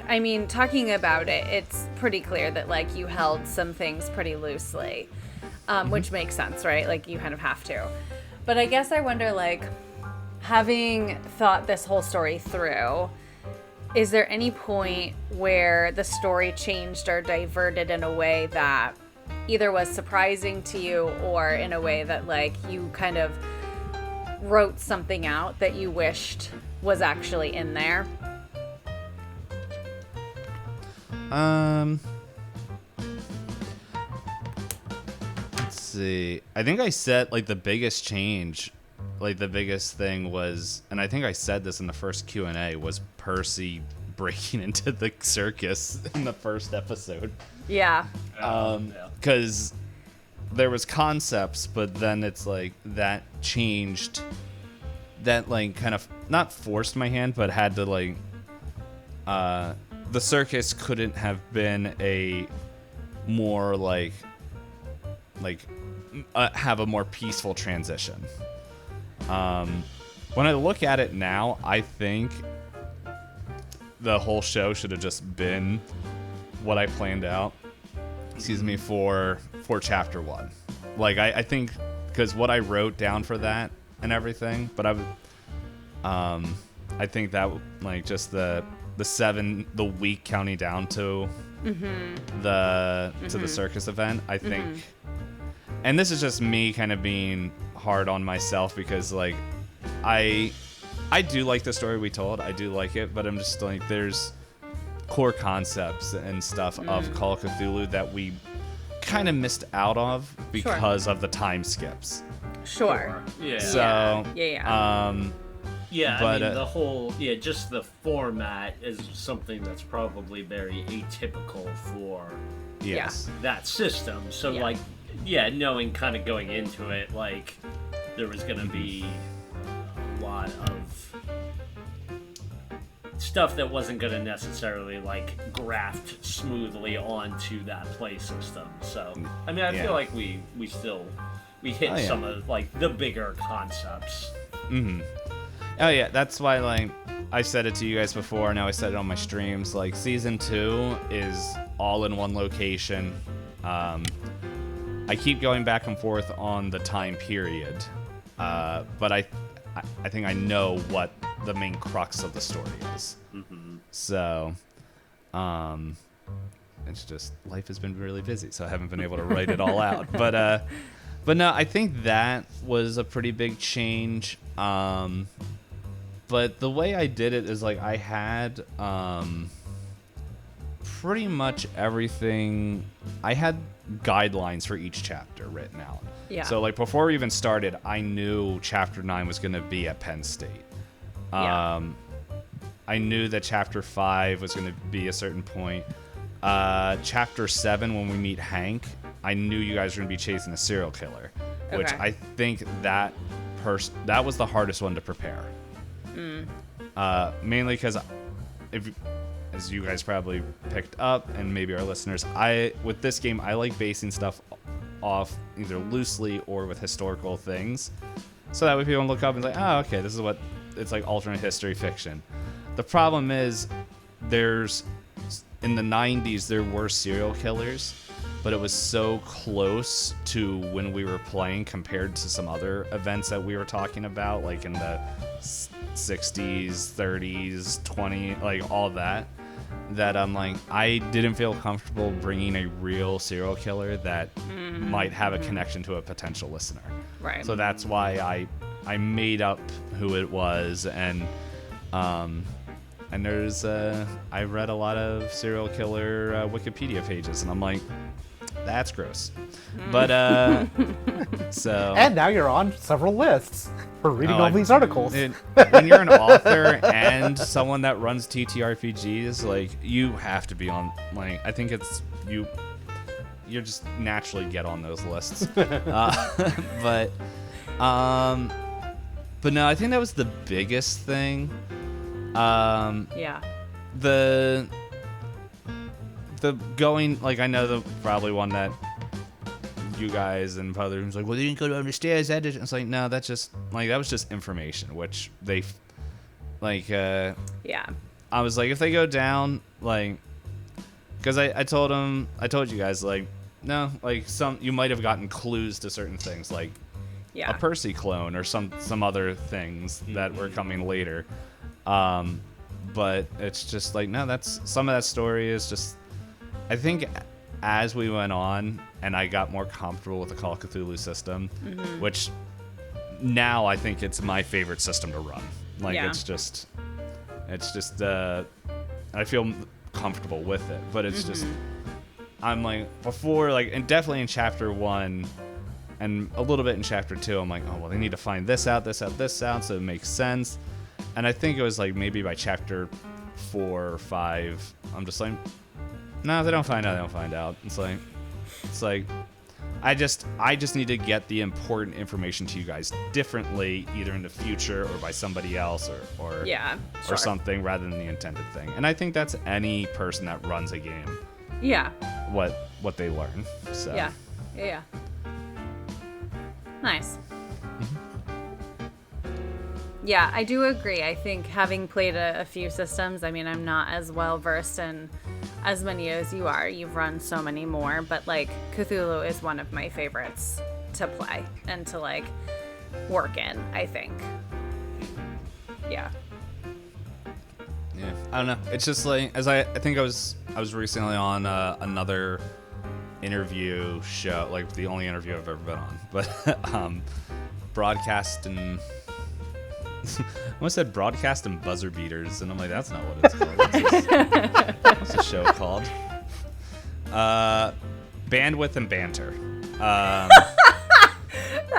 Speaker 4: I mean, talking about it, it's pretty clear that like you held some things pretty loosely, which makes sense, right? Like you kind of have to. But I guess I wonder, like, having thought this whole story through, is there any point where the story changed or diverted in a way that either was surprising to you or in a way that like you kind of wrote something out that you wished was actually in there?
Speaker 1: Let's see. I think I said like the biggest change, like the biggest thing was, and I think I said this in the first Q&A, was Percy breaking into the circus in the first episode.
Speaker 4: Yeah.
Speaker 1: Because there was concepts, but then it's like that changed. That like kind of not forced my hand, but had to like. The circus couldn't have been a more have a more peaceful transition. When I look at it now, I think the whole show should have just been what I planned out. For chapter 1. Like I think because what I wrote down for that and everything, but I think that like just the week counting down to the circus event, I think. And this is just me kind of being hard on myself because like I do like the story we told. I do like it, but I'm just like there's core concepts and stuff of Call of Cthulhu that we kind of missed out of because of the time skips.
Speaker 4: Sure.
Speaker 2: Yeah.
Speaker 1: So
Speaker 2: yeah,
Speaker 1: but,
Speaker 2: I mean, the whole, just the format is something that's probably very atypical for that system. So, knowing kind of going into it, like, there was going to be a lot of stuff that wasn't going to necessarily, like, graft smoothly onto that play system. So, I mean, I feel like we hit some of, like, the bigger concepts.
Speaker 1: Mm-hmm. Oh yeah, that's why like I said it to you guys before. Now I said it on my streams. Like season 2 is all in one location. I keep going back and forth on the time period, but I think I know what the main crux of the story is. So, it's just life has been really busy, so I haven't been able to write it all out. But no, I think that was a pretty big change. But the way I did it is like I had pretty much everything. I had guidelines for each chapter written out.
Speaker 4: Yeah.
Speaker 1: So like before we even started, I knew chapter 9 was going to be at Penn State. I knew that chapter 5 was going to be a certain point. Chapter 7, when we meet Hank, I knew you guys were going to be chasing a serial killer, which I think that was the hardest one to prepare. Mainly because, as you guys probably picked up, and maybe our listeners, with this game, I like basing stuff off either loosely or with historical things, so that way people look up and like, oh, okay, this is what it's like, alternate history fiction. The problem is, in the 90s there were serial killers, but it was so close to when we were playing compared to some other events that we were talking about, like in the 60s, 30s, 20s, like all that I'm like, I didn't feel comfortable bringing a real serial killer that might have a connection to a potential listener.
Speaker 4: Right.
Speaker 1: So that's why I made up who it was, and there's I read a lot of serial killer Wikipedia pages, and I'm like, that's gross. But so.
Speaker 3: And now you're on several lists for reading all these articles.
Speaker 1: When you're an author and someone that runs TTRPGs, like you have to be on. Like I think it's you just naturally get on those lists. But no, I think that was the biggest thing. The the going, like, I know the probably one that you guys and other rooms like, well, they didn't go down the stairs. It's like, no, that's just like, that was just information, which they like.
Speaker 4: Yeah.
Speaker 1: I was like, if they go down, like, because I told you guys, like, no, like, you might have gotten clues to certain things, like a Percy clone or some other things that were coming later. But it's just like, no, that's some of that story is just, I think as we went on and I got more comfortable with the Call of Cthulhu system, which now I think it's my favorite system to run. Like, it's just I feel comfortable with it, but it's just, I'm like, before, like, and definitely in chapter 1 and a little bit in chapter 2, I'm like, oh, well, they need to find this out, so it makes sense. And I think it was like maybe by chapter 4 or 5, I'm just like, no, if they don't find out. It's like, I just need to get the important information to you guys differently, either in the future or by somebody else or something, rather than the intended thing. And I think that's any person that runs a game.
Speaker 4: Yeah.
Speaker 1: What they learn. So.
Speaker 4: Yeah. Nice. Yeah, I do agree. I think having played a few systems, I mean, I'm not as well versed in as many as you are. You've run so many more, but like Cthulhu is one of my favorites to play and to like work in, I think. Yeah.
Speaker 1: Yeah, I don't know. It's just like, as I think I was recently on another interview show, like the only interview I've ever been on, but broadcast and I almost said broadcast and buzzer beaters, and I'm like, that's not what it's called. What's the show called? Bandwidth and Banter.
Speaker 4: I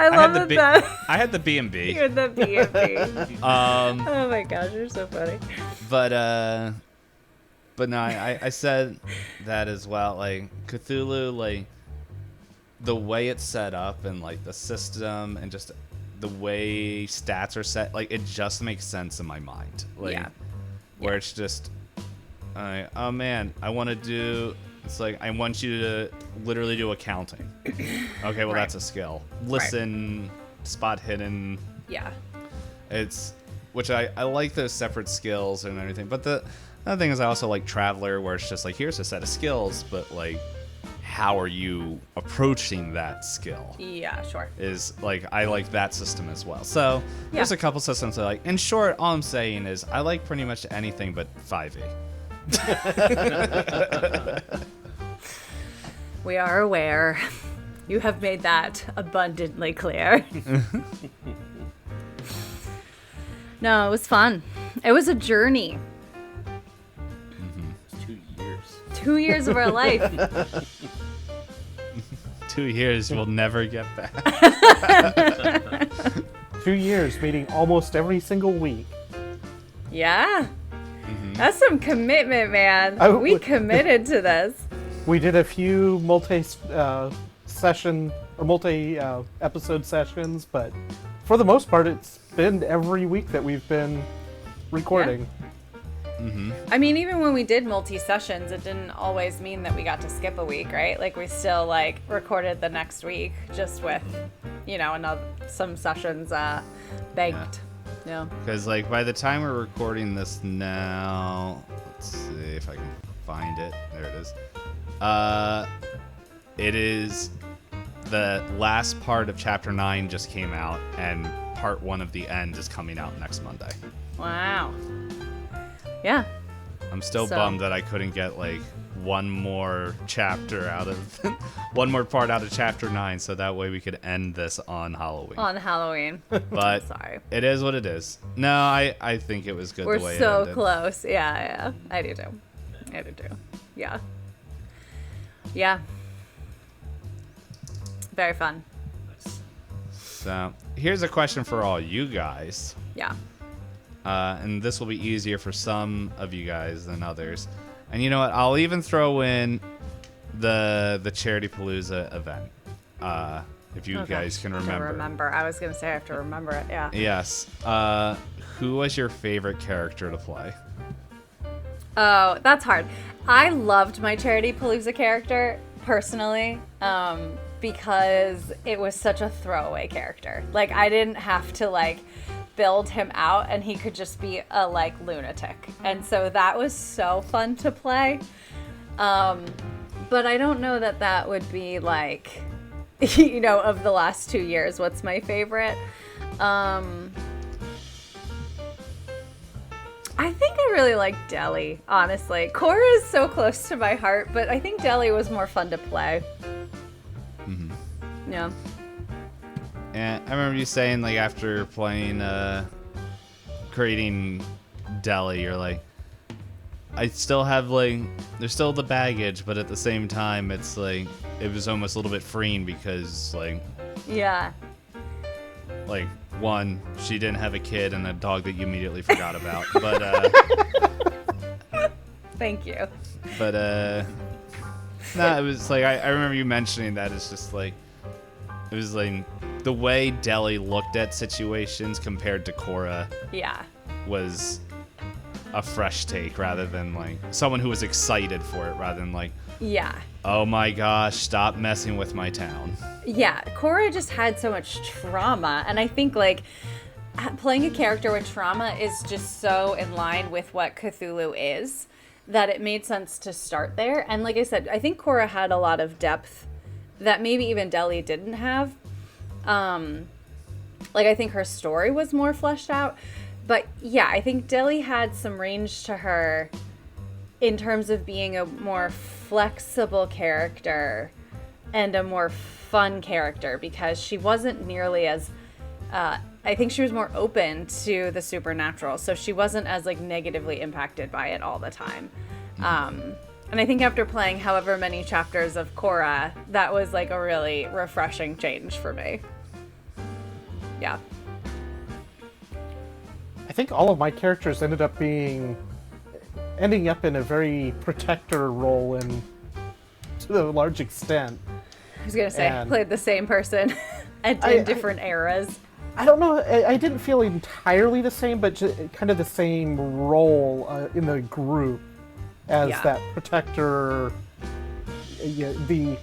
Speaker 4: love that.
Speaker 1: I had the B&B.
Speaker 4: You're the B&B. Oh my gosh, you're so funny.
Speaker 1: But no, I said that as well. Like, Cthulhu, like, the way it's set up and like the system and just the way stats are set, like, it just makes sense in my mind. Like, where it's just, oh man, I want to do. It's like, I want you to literally do accounting. Okay, well, that's a skill. Listen, spot hidden.
Speaker 4: Yeah.
Speaker 1: Which I like those separate skills and everything. But the other thing is, I also like Traveler, where it's just like, here's a set of skills, but like, how are you approaching that skill?
Speaker 4: Yeah, sure.
Speaker 1: Is like, I like that system as well. So there's a couple systems I like. In short, all I'm saying is I like pretty much anything but 5e.
Speaker 4: We are aware. You have made that abundantly clear. No, it was fun. It was a journey.
Speaker 2: It's 2 years.
Speaker 4: 2 years of our life.
Speaker 1: 2 years we'll never get back.
Speaker 3: 2 years, meeting almost every single week.
Speaker 4: Yeah. That's some commitment, man. We committed to this.
Speaker 3: We did a few multi-episode sessions, but for the most part, it's been every week that we've been recording.
Speaker 1: Yeah.
Speaker 4: I mean, even when we did multi-sessions, it didn't always mean that we got to skip a week, right? Like, we still, like, recorded the next week just with, you know, some sessions banked. Yeah.
Speaker 1: Because, like, by the time we're recording this now, let's see if I can find it. There it is. It is the last part of Chapter 9 just came out, and Part 1 of the end is coming out next Monday.
Speaker 4: Wow. Yeah.
Speaker 1: I'm still bummed that I couldn't get, like, one more chapter out of one more part out of Chapter 9, so that way we could end this on Halloween.
Speaker 4: On Halloween.
Speaker 1: But
Speaker 4: sorry.
Speaker 1: It is what it is. No, I think it was good
Speaker 4: We're
Speaker 1: the way
Speaker 4: so
Speaker 1: it ended.
Speaker 4: close. Yeah. I do too. Yeah. Yeah. Very fun.
Speaker 1: So, here's a question for all you guys.
Speaker 4: Yeah.
Speaker 1: And this will be easier for some of you guys than others. And you know what? I'll even throw in the Charity Palooza event. If you guys can remember.
Speaker 4: I was going to say I have to remember it, yeah.
Speaker 1: Yes. Who was your favorite character to play?
Speaker 4: Oh, that's hard. I loved my Charity Palooza character, personally, because it was such a throwaway character. Like, I didn't have to, like, build him out, and he could just be a, like, lunatic. And so that was so fun to play. But I don't know that that would be, like, you know, of the last 2 years, what's my favorite? I think I really like Deli, honestly. Cora is so close to my heart, but I think Deli was more fun to play.
Speaker 1: Mm-hmm.
Speaker 4: Yeah.
Speaker 1: And I remember you saying, like, after playing, creating Deli, you're like, I still have, like, there's still the baggage, but at the same time, it's like, it was almost a little bit freeing because, like,
Speaker 4: Yeah.
Speaker 1: like, one, she didn't have a kid and a dog that you immediately forgot about. But,
Speaker 4: Thank you.
Speaker 1: but, no, it was like, I remember you mentioning that. It's just like, it was like, the way Deli looked at situations compared to Cora
Speaker 4: Yeah.
Speaker 1: was a fresh take rather than, like, someone who was excited for it rather than, like,
Speaker 4: Yeah.
Speaker 1: oh my gosh, stop messing with my town.
Speaker 4: Yeah, Cora just had so much trauma, and I think, like, playing a character with trauma is just so in line with what Cthulhu is that it made sense to start there. And like I said, I think Cora had a lot of depth that maybe even Deli didn't have. Like, I think her story was more fleshed out. But yeah, I think Deli had some range to her in terms of being a more flexible character and a more fun character, because she wasn't nearly as I think she was more open to the supernatural, so she wasn't as, like, negatively impacted by it all the time. And I think after playing however many chapters of Cora, that was, like, a really refreshing change for me. Yeah.
Speaker 3: I think all of my characters ending up in a very protector role in to a large extent.
Speaker 4: I was gonna say,
Speaker 3: And
Speaker 4: played the same person in different eras.
Speaker 3: I don't know. I didn't feel entirely the same, but kind of the same role in the group as that protector. The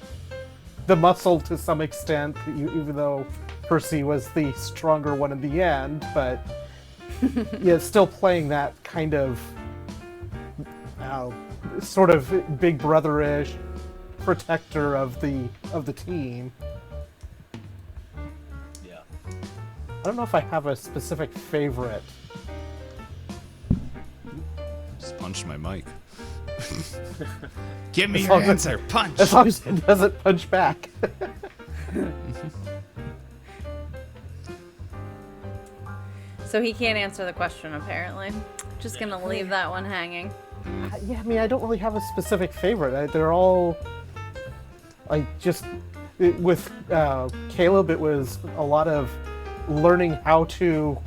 Speaker 3: muscle to some extent, even though Percy was the stronger one in the end, but yeah, still playing that kind of sort of big brother-ish protector of the team.
Speaker 2: Yeah.
Speaker 3: I don't know if I have a specific favorite.
Speaker 1: Just punched my mic. Give me
Speaker 3: As
Speaker 1: your
Speaker 3: long as-
Speaker 1: answer. Punch.
Speaker 3: As long as it doesn't punch back.
Speaker 4: So he can't answer the question, apparently. Just gonna leave that one hanging.
Speaker 3: Yeah, I mean, I don't really have a specific favorite. They're all, with Caleb, it was a lot of learning how to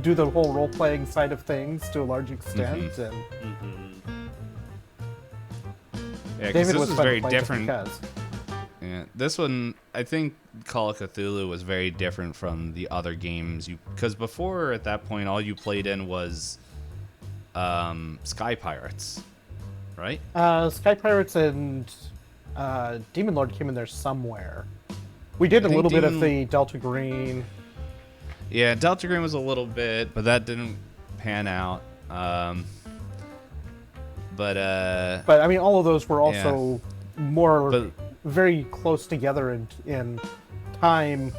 Speaker 3: do the whole role-playing side of things to a large extent, and
Speaker 1: Yeah, because
Speaker 3: David
Speaker 1: this
Speaker 3: was
Speaker 1: was
Speaker 3: fun to
Speaker 1: very
Speaker 3: play just
Speaker 1: different.
Speaker 3: because.
Speaker 1: Yeah, this one, I think Call of Cthulhu was very different from the other games. Because before, at that point, all you played in was Sky Pirates, right?
Speaker 3: Sky Pirates and Demon Lord came in there somewhere. We did
Speaker 1: I
Speaker 3: a
Speaker 1: think
Speaker 3: little bit of the Delta Green.
Speaker 1: Yeah, Delta Green was a little bit, but that didn't pan out. But
Speaker 3: I mean, all of those were also very close together in time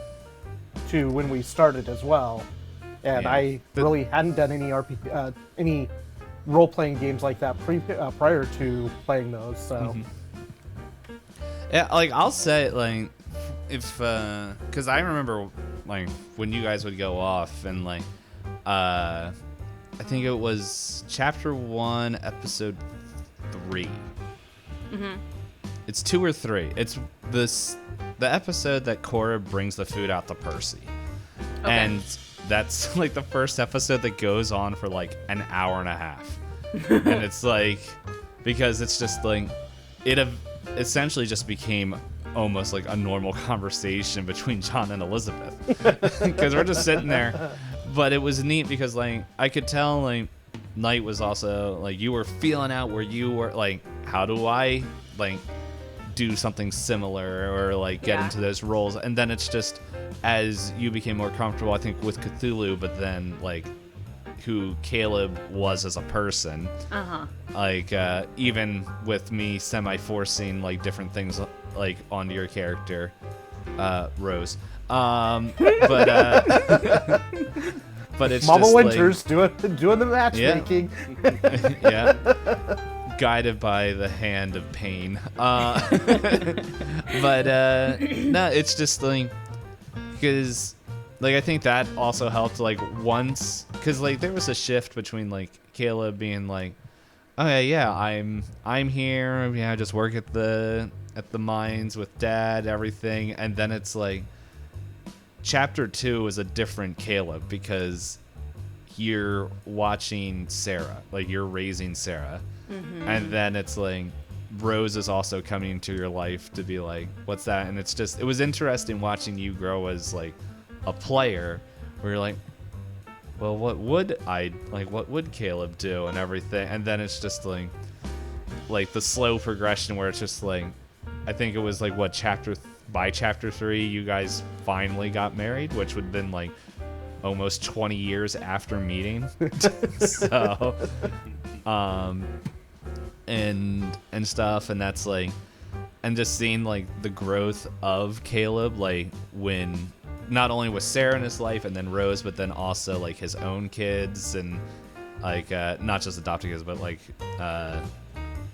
Speaker 3: to when we started as well. And I really hadn't done any role-playing games like that prior to playing those. So
Speaker 1: yeah, like I'll say, like, if because I remember like when you guys would go off and like I think it was chapter 1 episode 3. It's 2 or 3. It's the episode that Cora brings the food out to Percy.
Speaker 4: Okay.
Speaker 1: And that's like the first episode that goes on for like an hour and a half. And it's like, because it's just like, it essentially just became almost like a normal conversation between John and Elizabeth. Because we're just sitting there. But it was neat because like, I could tell like, Nite was also like you were feeling out where you were like, how do I like do something similar or like get into those roles? And then it's just as you became more comfortable, I think, with Cthulhu, but then like who Caleb was as a person. Like even with me semi-forcing like different things like onto your character, Rose. But but it's
Speaker 3: Mama
Speaker 1: just
Speaker 3: Winters doing the matchmaking.
Speaker 1: Yeah. Guided by the hand of pain. But no, it's just like because like I think that also helped like once because like there was a shift between like Caleb being like, okay, yeah, I'm here, yeah, I just work at the mines with Dad, everything, and then it's like chapter 2 is a different Caleb because you're watching Sarah, like you're raising Sarah, and then it's like Rose is also coming into your life to be like, what's that? And it's just, it was interesting watching you grow as like a player where you're like, well, what would Caleb do and everything? And then it's just like the slow progression where it's just like, I think it was like what by chapter 3 you guys finally got married, which would have been like almost 20 years after meeting. So and stuff, and that's like, and just seeing like the growth of Caleb, like when not only with Sarah in his life and then Rose, but then also like his own kids and like not just adopted kids, but like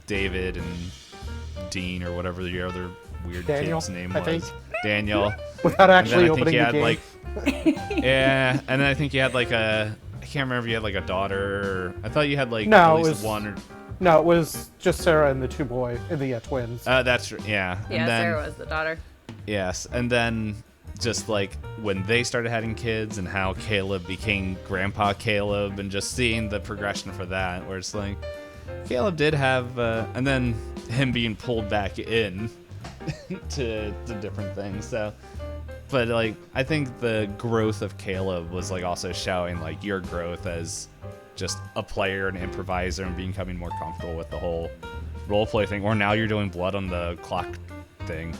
Speaker 1: David and Dean or whatever your other weird
Speaker 3: Daniel,
Speaker 1: kid's name
Speaker 3: I
Speaker 1: was.
Speaker 3: think.
Speaker 1: Daniel.
Speaker 3: Without actually
Speaker 1: and then
Speaker 3: opening the game.
Speaker 1: like, yeah, and then I think you had like I can't remember if you had like a daughter. Or, I thought you had like at least one or.
Speaker 3: No, it was just Sarah and the twins.
Speaker 1: That's true. Yeah.
Speaker 4: Yeah,
Speaker 1: and then,
Speaker 4: Sarah was the daughter.
Speaker 1: Yes, and then just like when they started having kids and how Caleb became Grandpa Caleb and just seeing the progression for that, where it's like Caleb did have, and then him being pulled back in to different things. So, but like I think the growth of Caleb was like also showing like your growth as just a player and improviser and becoming more comfortable with the whole roleplay thing. Or now you're doing blood on the clock thing.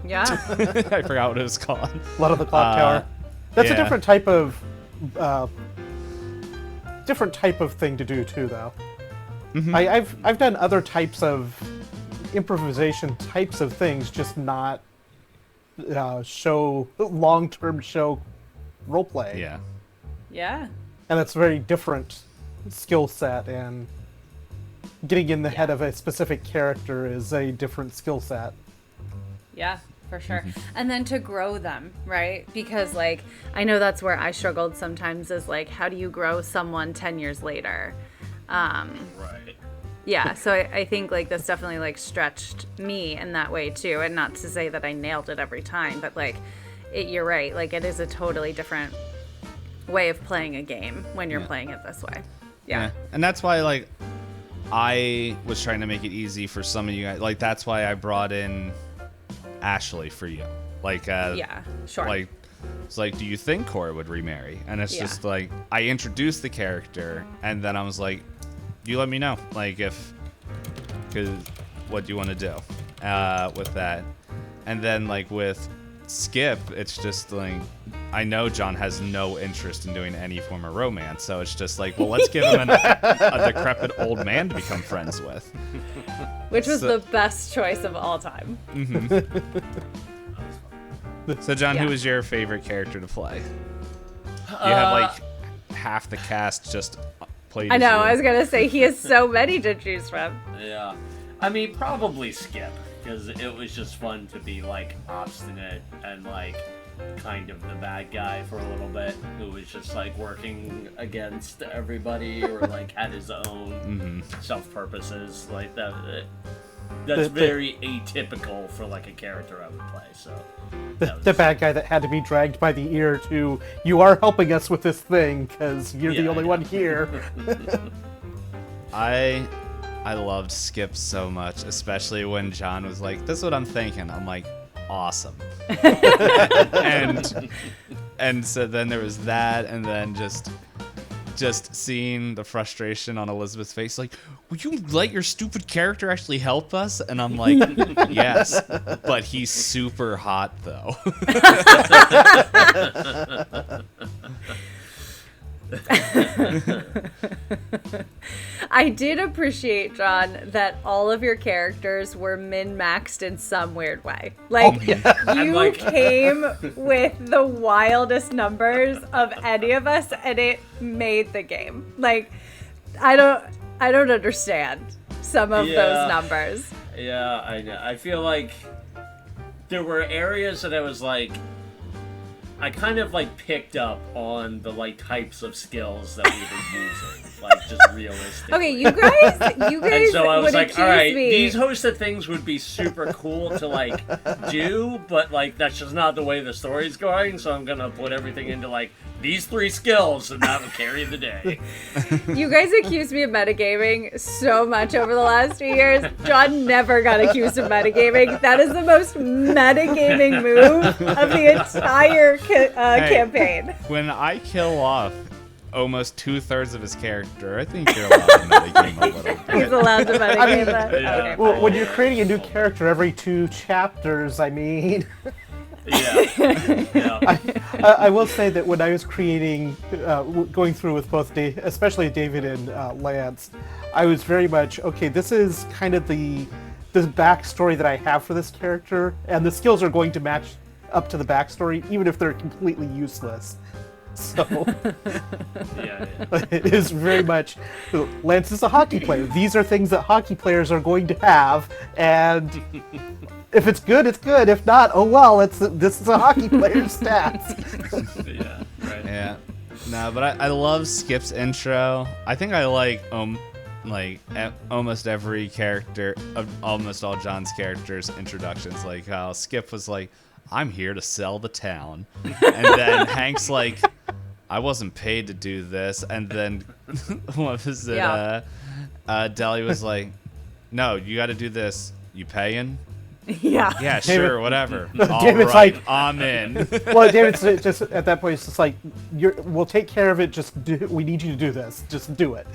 Speaker 4: Yeah.
Speaker 1: I forgot what it was called.
Speaker 3: Blood on the Clock Tower. That's a
Speaker 1: yeah.
Speaker 3: different type of thing to do too, though. I've done other types of improvisation types of things, just not long-term show roleplay.
Speaker 1: Yeah.
Speaker 4: Yeah.
Speaker 3: And that's a very different skill set, and getting in the head of a specific character is a different skill set.
Speaker 4: Yeah, for sure. And then to grow them, right? Because like I know that's where I struggled sometimes, is like, how do you grow someone 10 years later?
Speaker 2: Right.
Speaker 4: Yeah, so I think like this definitely like stretched me in that way too. And not to say that I nailed it every time, but like you're right, like it is a totally different way of playing a game when you're playing it this way. Yeah.
Speaker 1: And that's why like I was trying to make it easy for some of you guys. Like that's why I brought in Ashley for you. Like
Speaker 4: yeah, sure.
Speaker 1: Like it's like, do you think Cora would remarry? And it's just like I introduced the character and then I was like, you let me know, like because what do you want to do with that? And then like with Skip, it's just like I know John has no interest in doing any form of romance, so it's just like, well, let's give him a decrepit old man to become friends with.
Speaker 4: Which was the best choice of all time.
Speaker 1: So John, who was your favorite character to play? You have like half the cast just played.
Speaker 4: I know,
Speaker 1: as you.
Speaker 4: I was gonna say he has so many to choose from.
Speaker 2: Yeah. I mean, probably Skip, because it was just fun to be like obstinate and like kind of the bad guy for a little bit, who was just like working against everybody or like had his own self purposes like that. That's very atypical for like a character I would play. So
Speaker 3: the bad guy that had to be dragged by the ear to, you are helping us with this thing because you're the only one here.
Speaker 1: I loved Skip so much, especially when John was like, "This is what I'm thinking." I'm like, "Awesome." and so then there was that, and then just just seeing the frustration on Elizabeth's face, like, would you let your stupid character actually help us? And I'm like, yes, but he's super hot, though.
Speaker 4: I did appreciate, John, that all of your characters were min-maxed in some weird way. Like, you came with the wildest numbers of any of us, and it made the game. Like, I don't understand some of those numbers.
Speaker 2: Yeah, I know. I feel like there were areas that I was like, I kind of like picked up on the like types of skills that we were using, like just realistically.
Speaker 4: Okay, you guys
Speaker 2: And so I was
Speaker 4: would
Speaker 2: like,
Speaker 4: accuse
Speaker 2: all right,
Speaker 4: me.
Speaker 2: these host of things would be super cool to like do, but like that's just not the way the story's going. So I'm gonna put everything into like these 3 skills, and that will carry the day.
Speaker 4: You guys accused me of metagaming so much over the last few years. John never got accused of metagaming. That is the most metagaming move of the entire campaign.
Speaker 1: When I kill off almost 2/3 of his character, I think you're allowed to metagame a little bit.
Speaker 4: He's allowed to metagame that.
Speaker 2: Yeah.
Speaker 4: Okay,
Speaker 3: Well,
Speaker 4: fine.
Speaker 3: when you're creating a new character every 2 chapters, I mean,
Speaker 2: Yeah.
Speaker 3: I will say that when I was creating, going through with both, especially David and Lance, I was very much, okay, this is kind of this backstory that I have for this character, and the skills are going to match up to the backstory, even if they're completely useless. So
Speaker 2: Yeah.
Speaker 3: it is very much, Lance is a hockey player. These are things that hockey players are going to have, and if it's good, it's good. If not, oh well, this is a hockey player's stats.
Speaker 2: Yeah. Right.
Speaker 1: Yeah. No, but I love Skip's intro. I think I like almost every character of almost all John's characters' introductions. Like how Skip was like, "I'm here to sell the town," and then Hank's like, "I wasn't paid to do this," and then what was it?
Speaker 4: Yeah.
Speaker 1: Deli was like, "No, you got to do this. You paying?"
Speaker 4: Yeah.
Speaker 1: Yeah, sure, whatever. All
Speaker 3: David's
Speaker 1: right,
Speaker 3: like-
Speaker 1: I'm in.
Speaker 3: Well, David's just at that point, it's just like, we'll take care of it. We need you to do this. Just do it.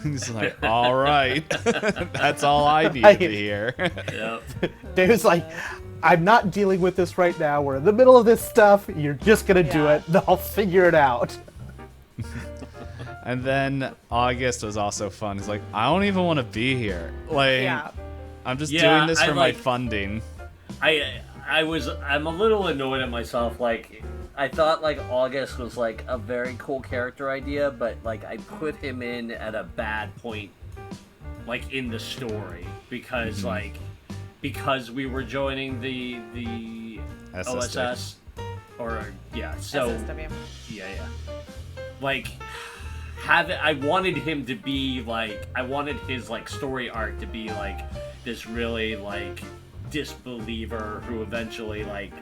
Speaker 1: He's like, all right. That's all I needed to hear.
Speaker 2: Yep.
Speaker 3: David's like, I'm not dealing with this right now. We're in the middle of this stuff. You're just gonna do
Speaker 4: Yeah.
Speaker 3: it. I'll figure it out.
Speaker 1: And then August was also fun. He's like, I don't even want to be here. Like,
Speaker 4: Yeah.
Speaker 1: I'm just
Speaker 2: Yeah,
Speaker 1: doing this
Speaker 2: I
Speaker 1: for my
Speaker 2: like-
Speaker 1: funding.
Speaker 2: I'm a little annoyed at myself. Like, I thought like August was like a very cool character idea, but like I put him in at a bad point, like in the story, because because we were joining the
Speaker 1: SSD.
Speaker 2: OSS, or so
Speaker 4: SSW.
Speaker 2: yeah. Like, I wanted him to be like, I wanted his like story arc to be like this really like disbeliever who eventually like,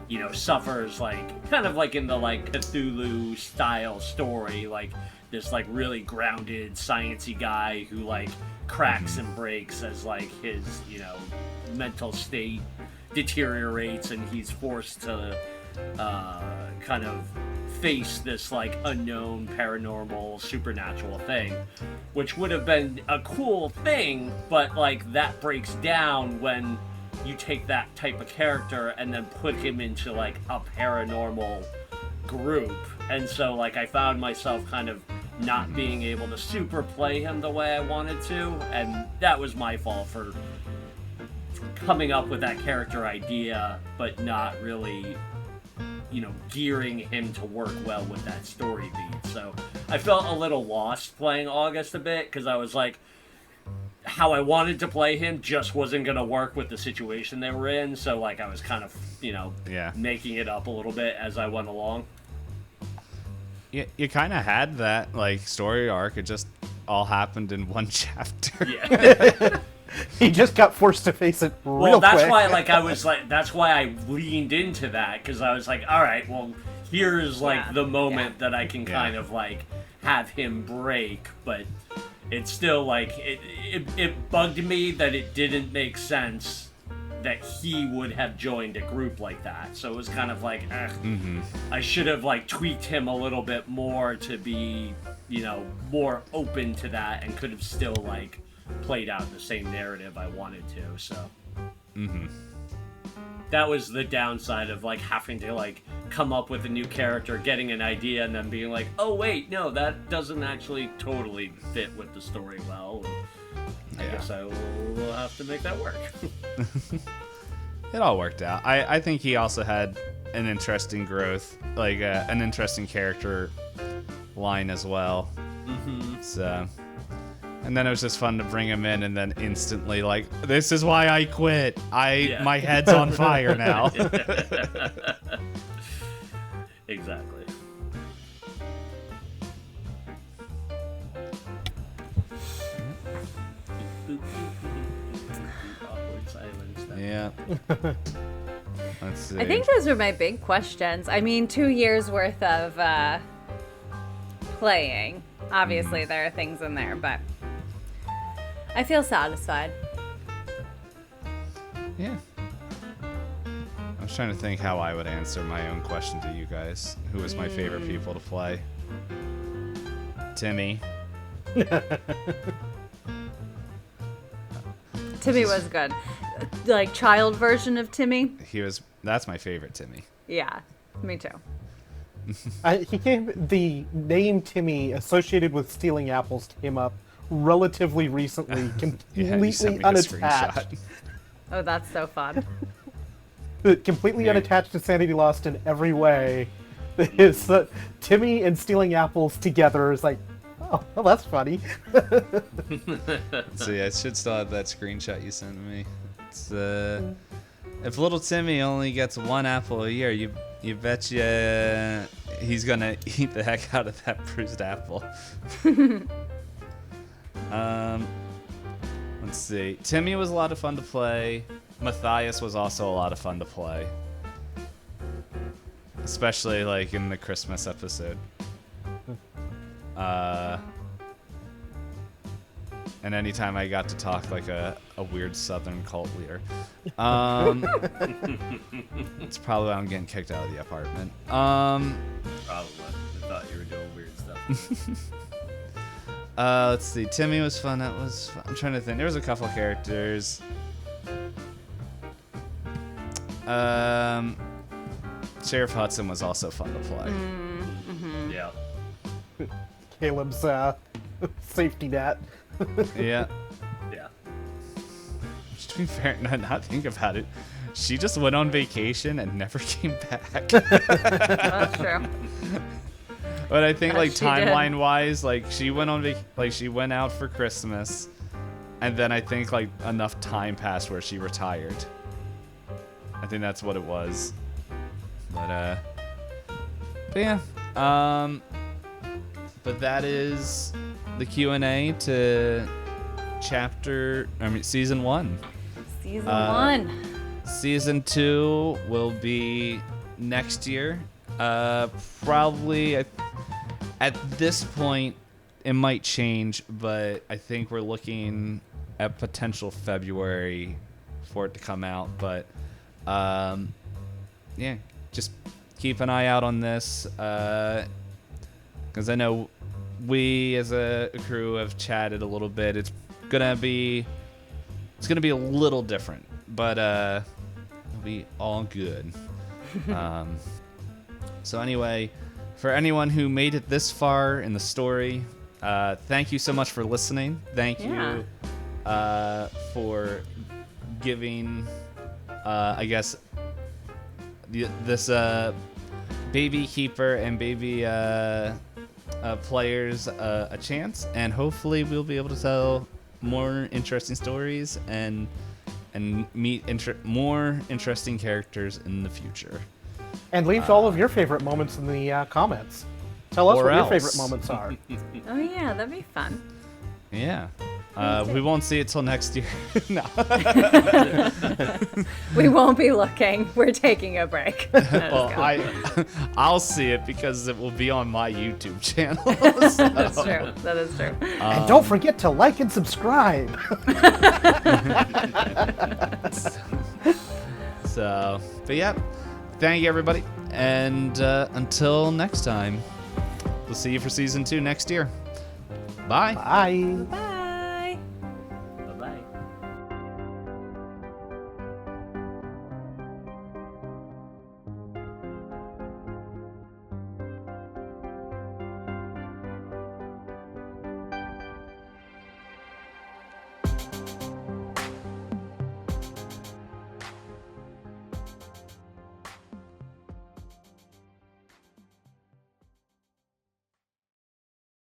Speaker 2: you know, suffers, like kind of like in the like Cthulhu style story, like this like really grounded sciencey guy who like cracks and breaks as like his, you know, mental state deteriorates and he's forced to kind of face this like unknown paranormal supernatural thing, which would have been a cool thing, but like that breaks down when you take that type of character and then put him into like a paranormal group. And so like I found myself kind of not being able to super play him the way I wanted to, and that was my fault for coming up with that character idea but not really, you know, gearing him to work well with that story beat. So I felt a little lost playing August a bit, because I was like, how I wanted to play him just wasn't going to work with the situation they were in. So like I was kind of, you know, making it up a little bit as I went along.
Speaker 1: You kind of had that like story arc. It just all happened in one chapter.
Speaker 2: Yeah.
Speaker 3: He just got forced to face it real
Speaker 2: Well, that's
Speaker 3: quick.
Speaker 2: why, like, I was like, that's why I leaned into that, because I was like, all right, well, here's like the moment that I can kind of like have him break, but it's still like it bugged me that it didn't make sense that he would have joined a group like that. So it was kind of like, I should have like tweaked him a little bit more to be more open to that and could have still like played out the same narrative I wanted to. So that was the downside of like having to like come up with a new character, getting an idea, and then being like, oh wait, no, that doesn't actually totally fit with the story well. I guess I will have to make that work.
Speaker 1: It all worked out. I think he also had an interesting growth, like an interesting character line as well. So, and then it was just fun to bring him in and then instantly like, this is why I quit. My head's on fire now.
Speaker 2: Exactly. Awkward silence.
Speaker 1: Yeah. Let's see.
Speaker 4: I think those are my big questions. I mean, 2 years worth of playing. Obviously, there are things in there, but I feel satisfied.
Speaker 1: Yeah. I was trying to think how I would answer my own question to you guys. Who was my favorite people to play? Timmy.
Speaker 4: Timmy was good. Like, child version of Timmy?
Speaker 1: That's my favorite Timmy.
Speaker 4: Yeah, me too.
Speaker 3: The name Timmy associated with stealing apples came up relatively recently, completely unattached.
Speaker 4: Oh, that's so fun.
Speaker 3: Completely unattached to Sanity Lost in every way. Is Timmy and stealing apples together is like, oh, well, that's funny.
Speaker 1: So yeah, I should still have that screenshot you sent me. It's if little Timmy only gets one apple a year, you bet you he's gonna eat the heck out of that bruised apple. Let's see. Timmy was a lot of fun to play. Matthias was also a lot of fun to play. Especially like in the Christmas episode. And anytime I got to talk like a weird southern cult leader. It's probably why I'm getting kicked out of the apartment.
Speaker 2: Probably. I thought you were doing weird stuff.
Speaker 1: Let's see. Timmy was fun. That was fun. I'm trying to think. There was a couple characters. Sheriff Hudson was also fun to play.
Speaker 2: Yeah.
Speaker 3: Caleb's safety net.
Speaker 1: Yeah.
Speaker 2: Yeah.
Speaker 1: To be fair, not think about it. She just went on vacation and never came back.
Speaker 4: That's true.
Speaker 1: But I think like
Speaker 4: She did.
Speaker 1: timeline wise, like she went on she went out for Christmas, and then I think like enough time passed where she retired. I think that's what it was. But yeah. But that is the Q&A to season 1.
Speaker 4: Season 1.
Speaker 1: Season 2 will be next year. Probably at this point it might change, but I think we're looking at potential February for it to come out. But yeah, just keep an eye out on this, because I know we as a crew have chatted a little bit. It's gonna be a little different, but it'll be all good. So anyway, for anyone who made it this far in the story, thank you so much for listening. Thank you for giving, I guess, this baby keeper and baby players a chance, and hopefully we'll be able to tell more interesting stories and meet more interesting characters in the future.
Speaker 3: And leave all of your favorite moments in the comments. Tell us
Speaker 1: Or
Speaker 3: what your
Speaker 1: else.
Speaker 3: favorite moments are.
Speaker 4: Oh yeah, that'd be fun.
Speaker 1: Yeah. We won't see it till next year. No.
Speaker 4: We won't be looking. We're taking a break.
Speaker 1: Well, I'll see it because it will be on my YouTube channel.
Speaker 4: That's true. That is true.
Speaker 3: And don't forget to like and subscribe.
Speaker 1: So, but yeah, thank you everybody, and until next time, we'll see you for season 2 next year. Bye.
Speaker 3: Bye.
Speaker 4: Bye.